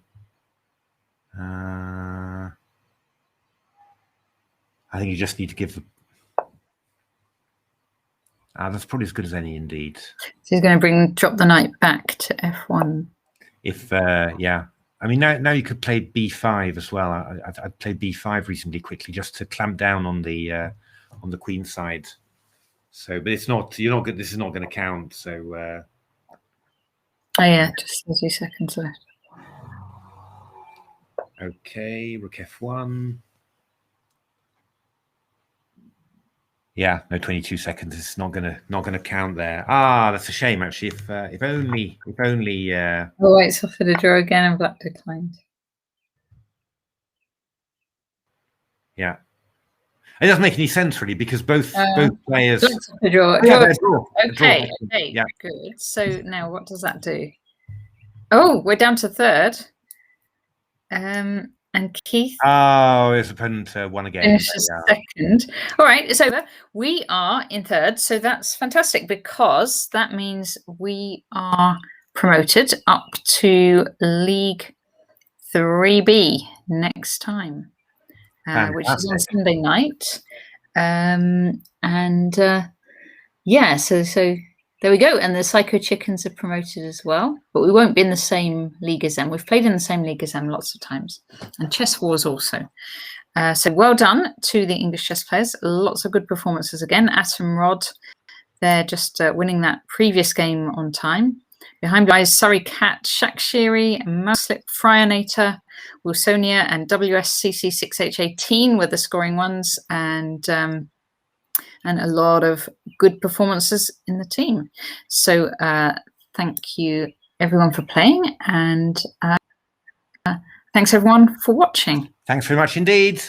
I think you just need to give the. That's probably as good as any, indeed. So he's going to drop the knight back to F1. If I mean now you could play B5 as well. I'd play B5 reasonably quickly just to clamp down on the queen side. So, but it's not. You're not good. This is not going to count. So. Oh yeah, just 30 seconds left. Okay, Rook F1. Yeah, no, 22 seconds. It's not gonna count there. That's a shame actually. If only. Oh, White's offered a draw again and Black declined. Yeah, it doesn't make any sense really because both players. A draw. Draw. Okay, yeah, good. So now what does that do? Oh, we're down to third. And Keith. Oh, his opponent won again. Finishes second. All right, it's over. We are in third, so that's fantastic because that means we are promoted up to League 3B next time, which is on Sunday night. So there we go. And the Psycho Chickens are promoted as well, but we won't be in the same league as them. We've played in the same league as them lots of times, and Chess Wars also. So well done to the English chess players. Lots of good performances again. Atomrod, they're just winning that previous game on time. Behind guys, Surrey Cat, Shakshiri, Mouslip, Fryanator, Wilsonia and WSCC6H18 were the scoring ones, and a lot of good performances in the team. So thank you everyone for playing, and thanks everyone for watching. Thanks very much indeed.